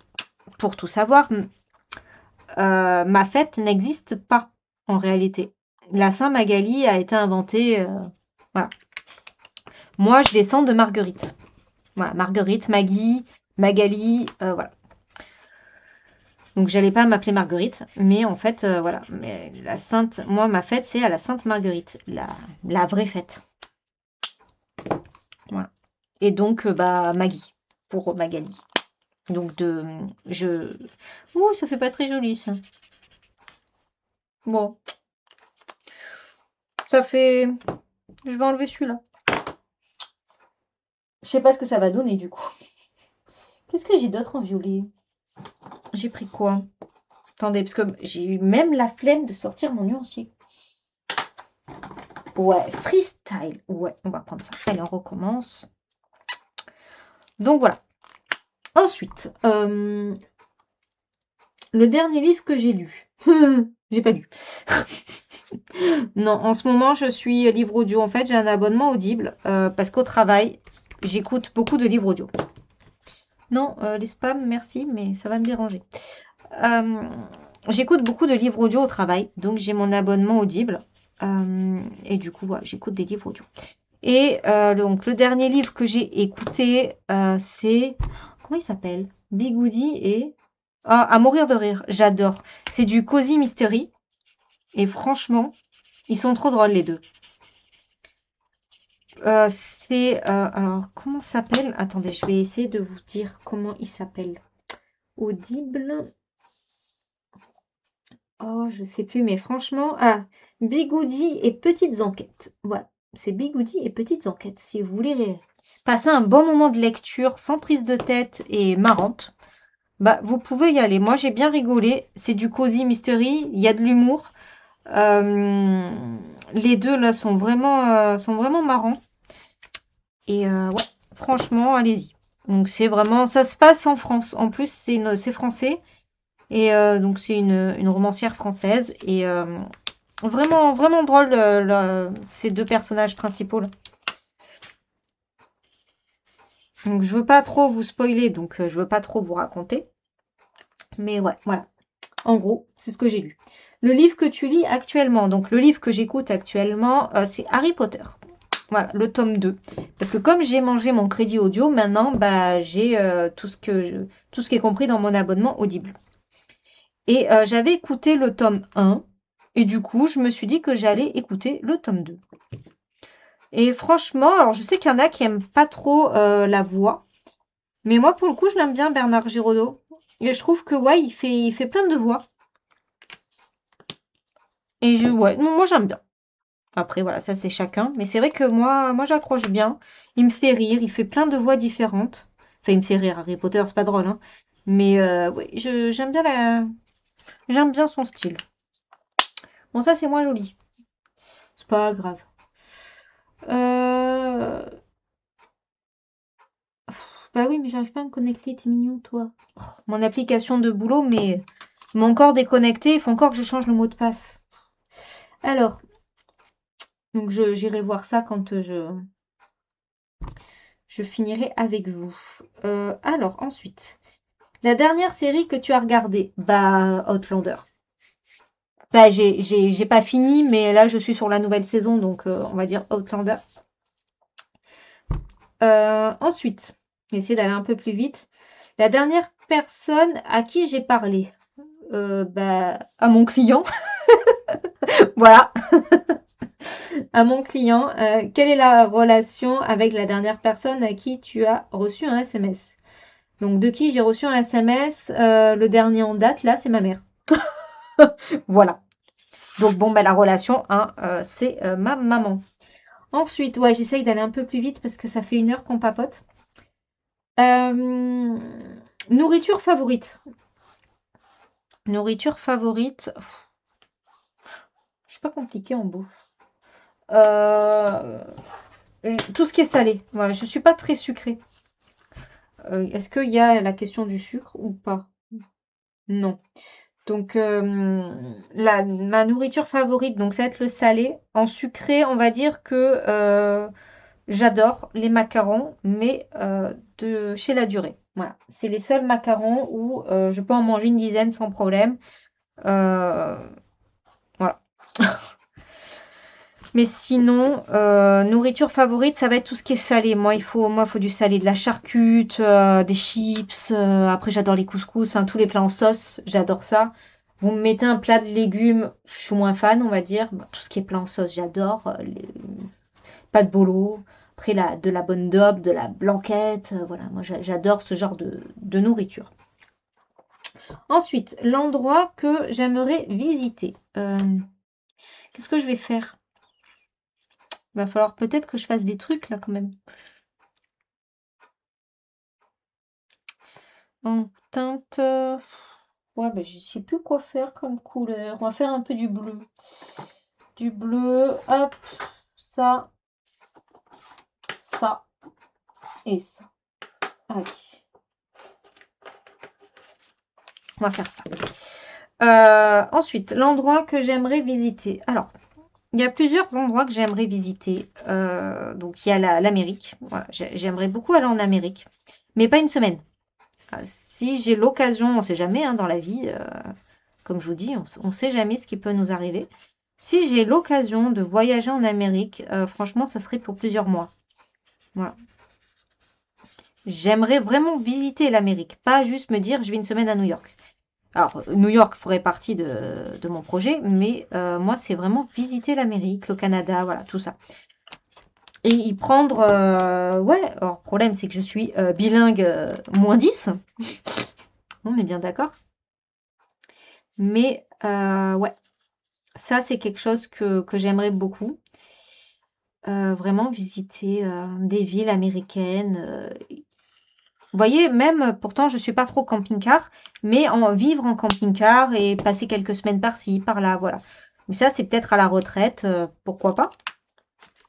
tout savoir, ma fête n'existe pas en réalité. La Saint-Magali a été inventée. Voilà. Moi, je descends de Marguerite. Voilà, Marguerite, Maggie, Magali, voilà. Donc, j'allais pas m'appeler Marguerite, mais en fait, voilà. Mais la Sainte, moi, ma fête, c'est à la Sainte Marguerite, la vraie fête. Voilà. Et donc, Maggie, pour Magali. Donc, ouh, ça fait pas très joli, ça. Bon. Ça fait... Je vais enlever celui-là. Je sais pas ce que ça va donner, du coup. Qu'est-ce que j'ai d'autre en violet? J'ai pris quoi? Attendez, parce que j'ai eu même la flemme de sortir mon nuancier. Ouais, freestyle. Ouais, on va prendre ça. Allez, on recommence. Donc voilà. Ensuite, le dernier livre que j'ai lu. J'ai pas lu. Non, en ce moment, je suis livre audio. En fait, j'ai un abonnement Audible parce qu'au travail, j'écoute beaucoup de livres audio. Non, les spams, merci, mais ça va me déranger. J'écoute beaucoup de livres audio au travail, donc j'ai mon abonnement Audible. Et du coup, voilà, j'écoute des livres audio. Et donc, le dernier livre que j'ai écouté, c'est... Comment il s'appelle? Bigoudi et... Ah, à mourir de rire, j'adore. C'est du Cozy Mystery. Et franchement, ils sont trop drôles les deux. Alors, comment ça s'appelle? Attendez, je vais essayer de vous dire comment il s'appelle. Audible. Oh, je sais plus, mais franchement... Ah, Bigoudi et Petites Enquêtes. Voilà, c'est Bigoudi et Petites Enquêtes. Si vous voulez passer un bon moment de lecture sans prise de tête et marrante, vous pouvez y aller. Moi, j'ai bien rigolé. C'est du cozy mystery, il y a de l'humour. Les deux, là, sont vraiment marrants. Et ouais, franchement, allez-y. Donc, c'est vraiment... Ça se passe en France. En plus, c'est français. Et donc, c'est une romancière française. Et vraiment, vraiment drôle, ces deux personnages principaux là. Donc, je veux pas trop vous spoiler, donc je veux pas trop vous raconter. Mais ouais, voilà. En gros, c'est ce que j'ai lu. Le livre que tu lis actuellement, donc le livre que j'écoute actuellement, c'est Harry Potter. Voilà, le tome 2. Parce que comme j'ai mangé mon crédit audio, maintenant, bah, j'ai tout ce qui est compris dans mon abonnement Audible. Et j'avais écouté le tome 1. Et du coup, je me suis dit que j'allais écouter le tome 2. Et franchement, alors je sais qu'il y en a qui aiment pas trop la voix. Mais moi, pour le coup, je l'aime bien, Bernard Giraudot. Et je trouve que, ouais, il fait plein de voix. Et ouais, non, moi, j'aime bien. Après, voilà, ça, c'est chacun. Mais c'est vrai que moi j'accroche bien. Il me fait rire, il fait plein de voix différentes. Enfin, il me fait rire. Harry Potter, c'est pas drôle, hein. Mais oui, j'aime bien son style. Bon, ça, c'est moins joli. C'est pas grave. Euh... Bah oui, mais j'arrive pas à me connecter, t'es mignon, toi. Oh, mon application de boulot, mais m'a encore déconnecté. Il faut encore que je change le mot de passe. Alors, donc j'irai voir ça quand je finirai avec vous. Alors, ensuite, la dernière série que tu as regardée, bah, Outlander. Bah, j'ai pas fini, mais là, je suis sur la nouvelle saison, donc on va dire Outlander. Ensuite, essayer d'aller un peu plus vite. La dernière personne à qui j'ai parlé, bah, à mon client. Voilà, à mon client. Quelle est la relation avec la dernière personne à qui tu as reçu un SMS? Donc, de qui j'ai reçu un SMS, le dernier en date, là, c'est ma mère. Voilà. Donc, bon, bah, la relation, hein, c'est ma maman. Ensuite, ouais, j'essaye d'aller un peu plus vite parce que ça fait 1 heure qu'on papote. Nourriture favorite. Nourriture favorite. Je suis pas compliquée en bouffe. Tout ce qui est salé. Ouais, je suis pas très sucrée. Est-ce qu'il y a la question du sucre ou pas? Non. Donc, ma nourriture favorite, donc ça va être le salé. En sucré, on va dire que j'adore les macarons, mais de chez La Durée. Voilà. C'est les seuls macarons où je peux en manger une dizaine sans problème. Euh, voilà. Mais sinon, nourriture favorite, ça va être tout ce qui est salé. Moi, il faut du salé, de la charcute, des chips. Après, j'adore les couscous, enfin tous les plats en sauce, j'adore ça. Vous me mettez un plat de légumes, je suis moins fan, on va dire. Bon, tout ce qui est plat en sauce, j'adore. Pas de bolo. Après, de la bonne daube, de la blanquette. Voilà, moi, j'adore ce genre de nourriture. Ensuite, l'endroit que j'aimerais visiter. Qu'est-ce que je vais faire? Il va falloir peut-être que je fasse des trucs là quand même. En teinte. Ouais, bah, je sais plus quoi faire comme couleur. On va faire un peu du bleu. Du bleu, hop, ça, ça et ça. Allez. On va faire ça. Ensuite, l'endroit que j'aimerais visiter. Alors, il y a plusieurs endroits que j'aimerais visiter. Donc, il y a l'Amérique. Voilà, j'aimerais beaucoup aller en Amérique, mais pas une semaine. Si j'ai l'occasion, on ne sait jamais hein, dans la vie, comme je vous dis, on ne sait jamais ce qui peut nous arriver. Si j'ai l'occasion de voyager en Amérique, franchement, ça serait pour plusieurs mois. Voilà. J'aimerais vraiment visiter l'Amérique, pas juste me dire je vais une semaine à New York. Alors, New York ferait partie de mon projet, mais moi, c'est vraiment visiter l'Amérique, le Canada, voilà, tout ça. Et y prendre, ouais, alors, le problème, c'est que je suis bilingue -10. On est bien d'accord. Mais, ouais, ça, c'est quelque chose que j'aimerais beaucoup. Vraiment visiter des villes américaines. Vous voyez, même, pourtant, je ne suis pas trop camping-car, mais vivre en camping-car et passer quelques semaines par-ci, par-là, voilà. Mais ça, c'est peut-être à la retraite, pourquoi pas,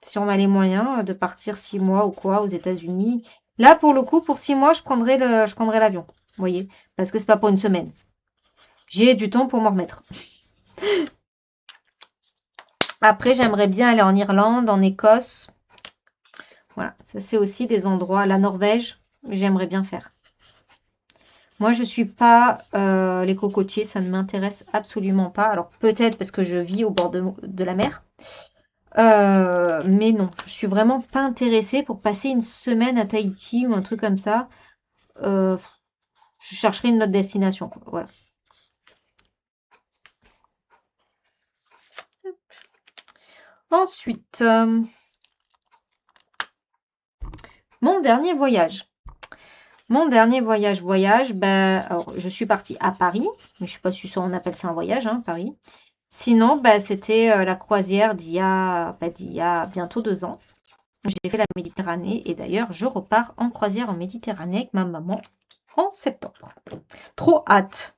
si on a les moyens de partir 6 mois ou quoi aux États-Unis. Là, pour le coup, pour 6 mois, je prendrai l'avion, vous voyez, parce que c'est pas pour une semaine. J'ai du temps pour m'en remettre. Après, j'aimerais bien aller en Irlande, en Écosse. Voilà, ça c'est aussi des endroits, la Norvège, j'aimerais bien faire. Moi, je suis pas les cocotiers, ça ne m'intéresse absolument pas. Alors peut-être parce que je vis au bord de la mer. Mais non, je suis vraiment pas intéressée pour passer une semaine à Tahiti ou un truc comme ça. Euh, je chercherai une autre destination, quoi. Voilà. Ensuite, mon dernier voyage. Mon dernier voyage, ben, alors, je suis partie à Paris, mais je suis pas sûre si on appelle ça un voyage, hein, Paris. Sinon, ben, c'était la croisière d'il y a bientôt 2 ans. J'ai fait la Méditerranée et d'ailleurs, je repars en croisière en Méditerranée avec ma maman en septembre. Trop hâte.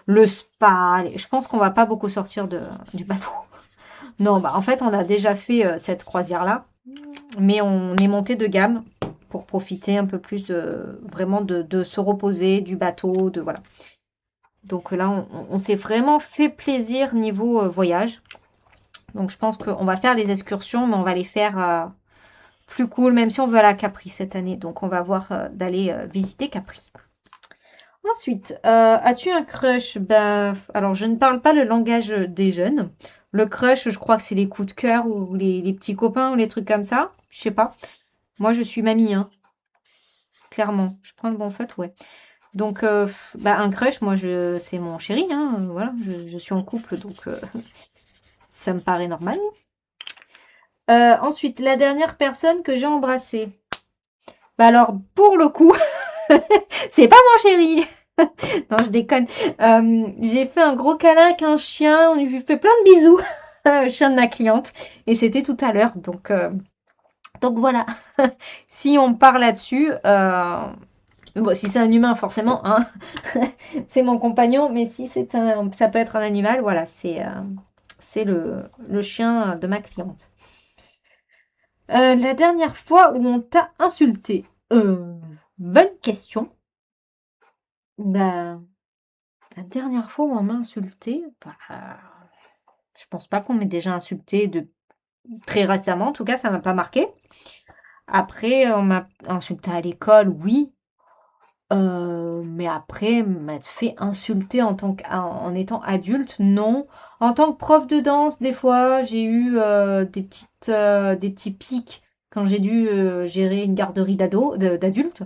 Le spa, je pense qu'on va pas beaucoup sortir du bateau. Non, bah en fait, on a déjà fait cette croisière-là, mais on est monté de gamme pour profiter un peu plus vraiment de se reposer du bateau, de voilà. Donc là, on s'est vraiment fait plaisir niveau voyage. Donc je pense qu'on va faire les excursions, mais on va les faire plus cool, même si on veut aller à Capri cette année. Donc on va voir d'aller visiter Capri. Ensuite, as-tu un crush? Ben, alors je ne parle pas le langage des jeunes. Le crush, je crois que c'est les coups de cœur ou les petits copains ou les trucs comme ça. Je sais pas. Moi, je suis mamie, hein, clairement. Je prends le bon fait, ouais. Donc, bah, un crush, moi, c'est mon chéri, hein, voilà. Je suis en couple, donc ça me paraît normal. Ensuite, la dernière personne que j'ai embrassée. Bah alors, pour le coup, c'est pas mon chéri. Non, je déconne. J'ai fait un gros câlin avec un chien. On lui fait plein de bisous. Le chien de ma cliente. Et c'était tout à l'heure. Donc voilà. Si on part là-dessus, bon, si c'est un humain, forcément, hein, c'est mon compagnon. Mais si ça peut être un animal, voilà, c'est le chien de ma cliente. La dernière fois où on t'a insulté. Bonne question. Bah, la dernière fois où on m'a insulté, bah, je pense pas qu'on m'ait déjà insulté de très récemment. En tout cas, ça m'a pas marqué. Après, on m'a insulté à l'école, oui. Mais après, m'a fait insulter en étant adulte, non. En tant que prof de danse, des fois, j'ai eu des petits pics quand j'ai dû gérer une garderie d'adultes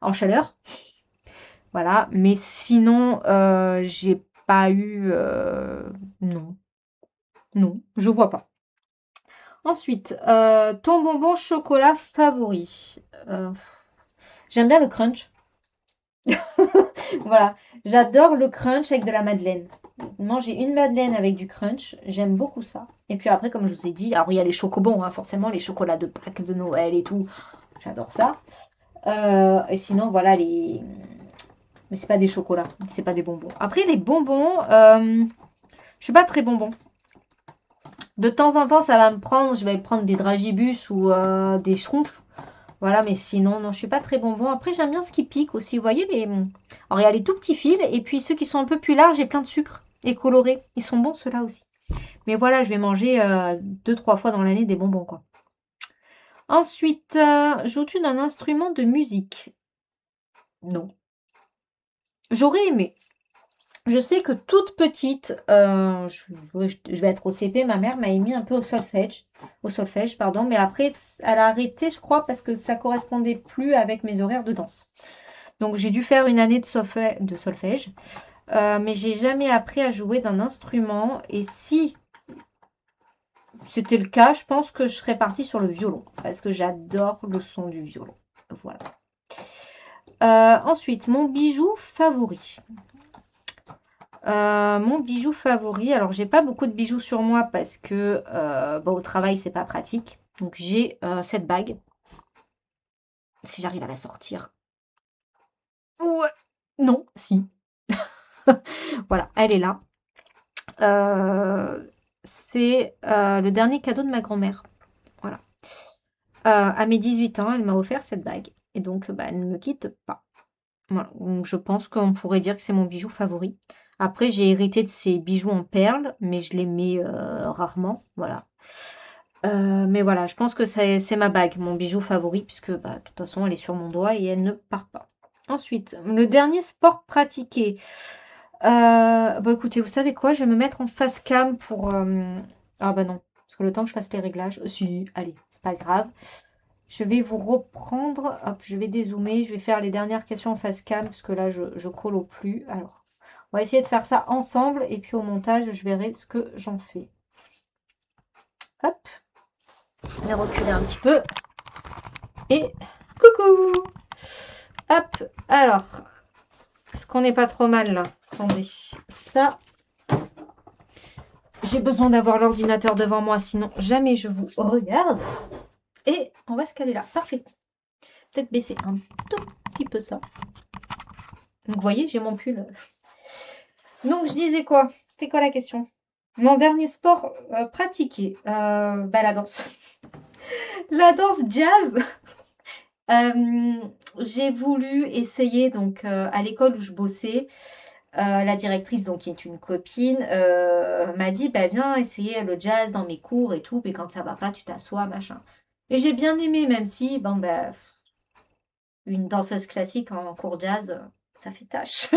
en chaleur. Voilà. Mais sinon, j'ai pas eu. Non, non, je vois pas. Ensuite, ton bonbon chocolat favori. Euh, J'aime bien le crunch. Voilà, j'adore le crunch avec de la madeleine. Manger une madeleine avec du crunch, j'aime beaucoup ça. Et puis après, comme je vous ai dit, alors il y a les chocobons, hein, forcément, les chocolats de Pâques, de Noël et tout. J'adore ça. Et sinon, voilà, mais c'est pas des chocolats, c'est pas des bonbons. Après, les bonbons, je suis pas très bonbon. De temps en temps, ça va me prendre, je vais prendre des dragibus ou des schtroumpfs. Voilà, mais sinon, non, je suis pas très bonbon. Après, j'aime bien ce qui pique aussi. Vous voyez, alors, il y a les tout petits fils et puis ceux qui sont un peu plus larges et plein de sucre et colorés. Ils sont bons, ceux-là aussi. Mais voilà, je vais manger 2, 3 fois dans l'année des bonbons, quoi. Ensuite, joues-tu d'un instrument de musique? Non. J'aurais aimé. Je sais que toute petite, je vais être au CP, ma mère m'a mis un peu au solfège, pardon, mais après, elle a arrêté, je crois, parce que ça correspondait plus avec mes horaires de danse. Donc j'ai dû faire une année de solfège, mais j'ai jamais appris à jouer d'un instrument. Et si c'était le cas, je pense que je serais partie sur le violon, parce que j'adore le son du violon. Voilà. Ensuite, mon bijou favori. Mon bijou favori, alors j'ai pas beaucoup de bijoux sur moi parce que au travail c'est pas pratique. Donc j'ai cette bague. Si j'arrive à la sortir. Ouais. Non, si. Voilà, elle est là. C'est le dernier cadeau de ma grand-mère. Voilà. À mes 18 ans, elle m'a offert cette bague. Et donc, bah, elle ne me quitte pas. Voilà. Donc, je pense qu'on pourrait dire que c'est mon bijou favori. Après, j'ai hérité de ces bijoux en perles, mais je les mets rarement. Voilà. Mais voilà, je pense que c'est ma bague, mon bijou favori, puisque bah, de toute façon, elle est sur mon doigt et elle ne part pas. Ensuite, le dernier sport pratiqué. Bah écoutez, vous savez quoi? Je vais me mettre en face cam pour. Ah bah non, parce faut le temps que je fasse les réglages. Si, allez, c'est pas grave. Je vais vous reprendre. Hop, je vais dézoomer. Je vais faire les dernières questions en face cam parce que là, je colle au plus. Alors, on va essayer de faire ça ensemble et puis au montage, je verrai ce que j'en fais. Hop, je vais reculer un petit peu. Et coucou! Hop, alors, est-ce qu'on n'est pas trop mal là? Attendez, ça, j'ai besoin d'avoir l'ordinateur devant moi, sinon jamais je vous regarde. Et on va se caler là, parfait. Peut-être baisser un tout petit peu ça. Donc vous voyez, j'ai mon pull. Donc je disais quoi? C'était quoi la question? Mon dernier sport pratiqué, la danse. La danse jazz. J'ai voulu essayer, donc à l'école où je bossais, la directrice, donc qui est une copine, m'a dit bah, viens essayer le jazz dans mes cours et tout, et quand ça va pas, tu t'assois, machin. Et j'ai bien aimé, même si bon bah une danseuse classique en cours jazz, ça fait tâche.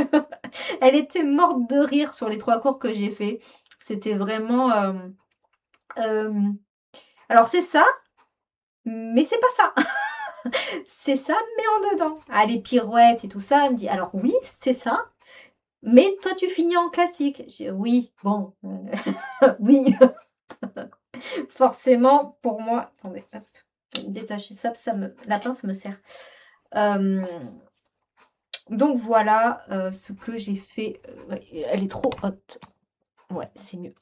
Elle était morte de rire sur les 3 cours que j'ai fait. C'était vraiment alors c'est ça, mais c'est pas ça. C'est ça, mais en dedans. Ah, les pirouettes et tout ça, elle me dit alors oui, c'est ça, mais toi tu finis en classique. J'ai oui, bon, oui, forcément pour moi. Attendez, hop, détacher ça, la pince me sert. Donc voilà ce que j'ai fait. Ouais, elle est trop haute. Ouais, c'est mieux.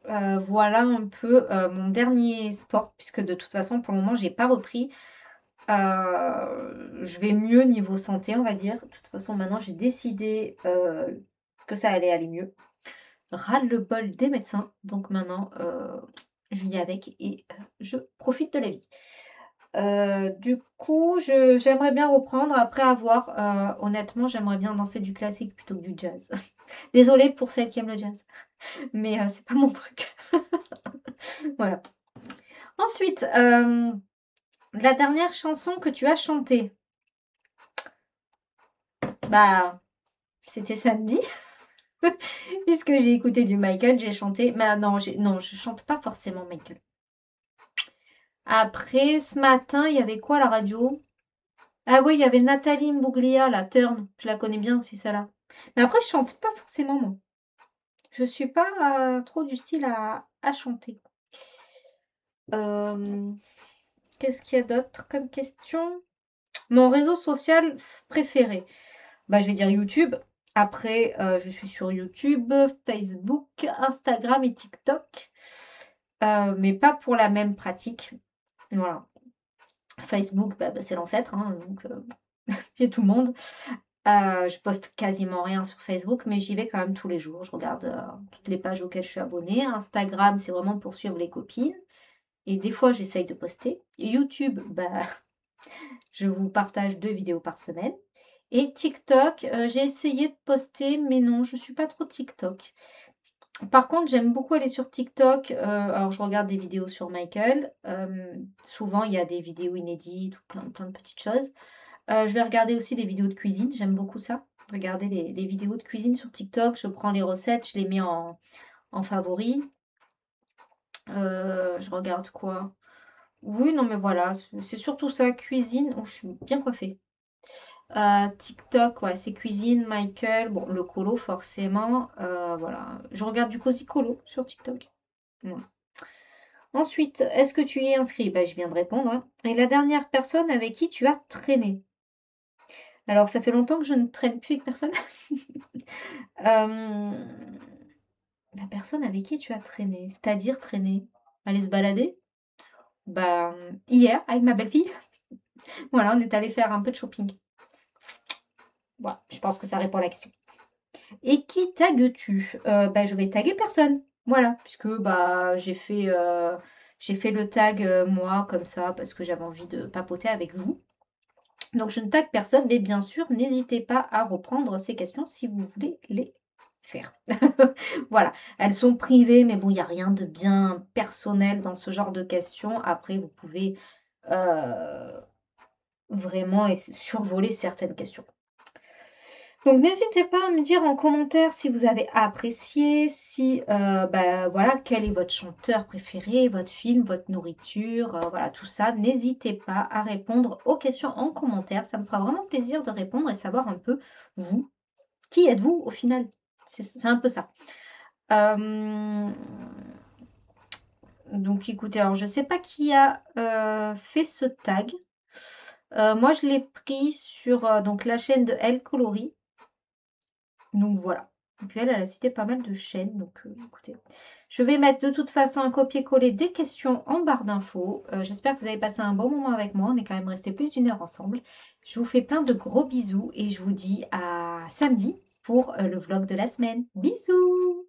Voilà un peu mon dernier sport, puisque de toute façon, pour le moment, j'ai pas repris. Je vais mieux niveau santé, on va dire. De toute façon, maintenant, j'ai décidé que ça allait aller mieux. Ras-le-bol des médecins. Donc maintenant, je vis avec et je profite de la vie. Du coup, j'aimerais bien reprendre après avoir, honnêtement, j'aimerais bien danser du classique plutôt que du jazz. Désolée pour celles qui aiment le jazz, mais c'est pas mon truc. Voilà. Ensuite, la dernière chanson que tu as chantée, bah, c'était samedi, puisque j'ai écouté du Michael, j'ai chanté. Mais non, je chante pas forcément Michael. Après, ce matin, il y avait quoi à la radio? Ah oui, il y avait Nathalie Imbruglia, la Turn. Je la connais bien aussi, celle-là. Mais après, je chante pas forcément, moi. Je suis pas trop du style à chanter. Qu'est-ce qu'il y a d'autre comme question? Mon réseau social préféré. Bah, je vais dire YouTube. Après, je suis sur YouTube, Facebook, Instagram et TikTok. Mais pas pour la même pratique. Voilà. Facebook, c'est l'ancêtre, hein, donc il y a tout le monde. Je poste quasiment rien sur Facebook, mais j'y vais quand même tous les jours. Je regarde toutes les pages auxquelles je suis abonnée. Instagram, c'est vraiment pour suivre les copines. Et des fois, j'essaye de poster. Et YouTube, je vous partage 2 vidéos par semaine. Et TikTok, j'ai essayé de poster, mais non, je suis pas trop TikTok. Par contre, j'aime beaucoup aller sur TikTok. Alors, je regarde des vidéos sur Michael. Souvent, il y a des vidéos inédites ou plein de petites choses. Je vais regarder aussi des vidéos de cuisine. J'aime beaucoup ça. Regarder les vidéos de cuisine sur TikTok. Je prends les recettes, je les mets en favori. Je regarde quoi? Oui, non, mais voilà. C'est surtout ça. Cuisine. Oh, je suis bien coiffée. TikTok, ouais, c'est cuisine, Michael, bon, le colo forcément, voilà. Je regarde du cosy colo sur TikTok. Voilà. Ensuite, est-ce que tu y es inscrit? Bah, je viens de répondre, hein. Et la dernière personne avec qui tu as traîné? Alors, ça fait longtemps que je ne traîne plus avec personne. Euh, La personne avec qui tu as traîné, c'est-à-dire traîner, aller se balader? Bah, hier, avec ma belle-fille. Voilà, on est allé faire un peu de shopping. Voilà, je pense que ça répond à la question. Et qui tagues-tu? Je vais taguer personne. Voilà, puisque j'ai fait le tag moi comme ça parce que j'avais envie de papoter avec vous. Donc je ne tague personne, mais bien sûr, n'hésitez pas à reprendre ces questions si vous voulez les faire. Voilà, elles sont privées, mais bon, il n'y a rien de bien personnel dans ce genre de questions. Après, vous pouvez vraiment survoler certaines questions. Donc n'hésitez pas à me dire en commentaire si vous avez apprécié, si, bah, voilà, quel est votre chanteur préféré, votre film, votre nourriture, voilà tout ça. N'hésitez pas à répondre aux questions en commentaire. Ça me fera vraiment plaisir de répondre et savoir un peu vous, qui êtes-vous au final? C'est un peu ça. Donc écoutez, alors je ne sais pas qui a, fait ce tag. Moi je l'ai pris sur, donc la chaîne de Elle Coloris. Donc voilà. Et puis elle a cité pas mal de chaînes, donc écoutez. Je vais mettre de toute façon un copier-coller des questions en barre d'infos. J'espère que vous avez passé un bon moment avec moi. On est quand même resté plus d'1 heure ensemble. Je vous fais plein de gros bisous et je vous dis à samedi pour le vlog de la semaine. Bisous!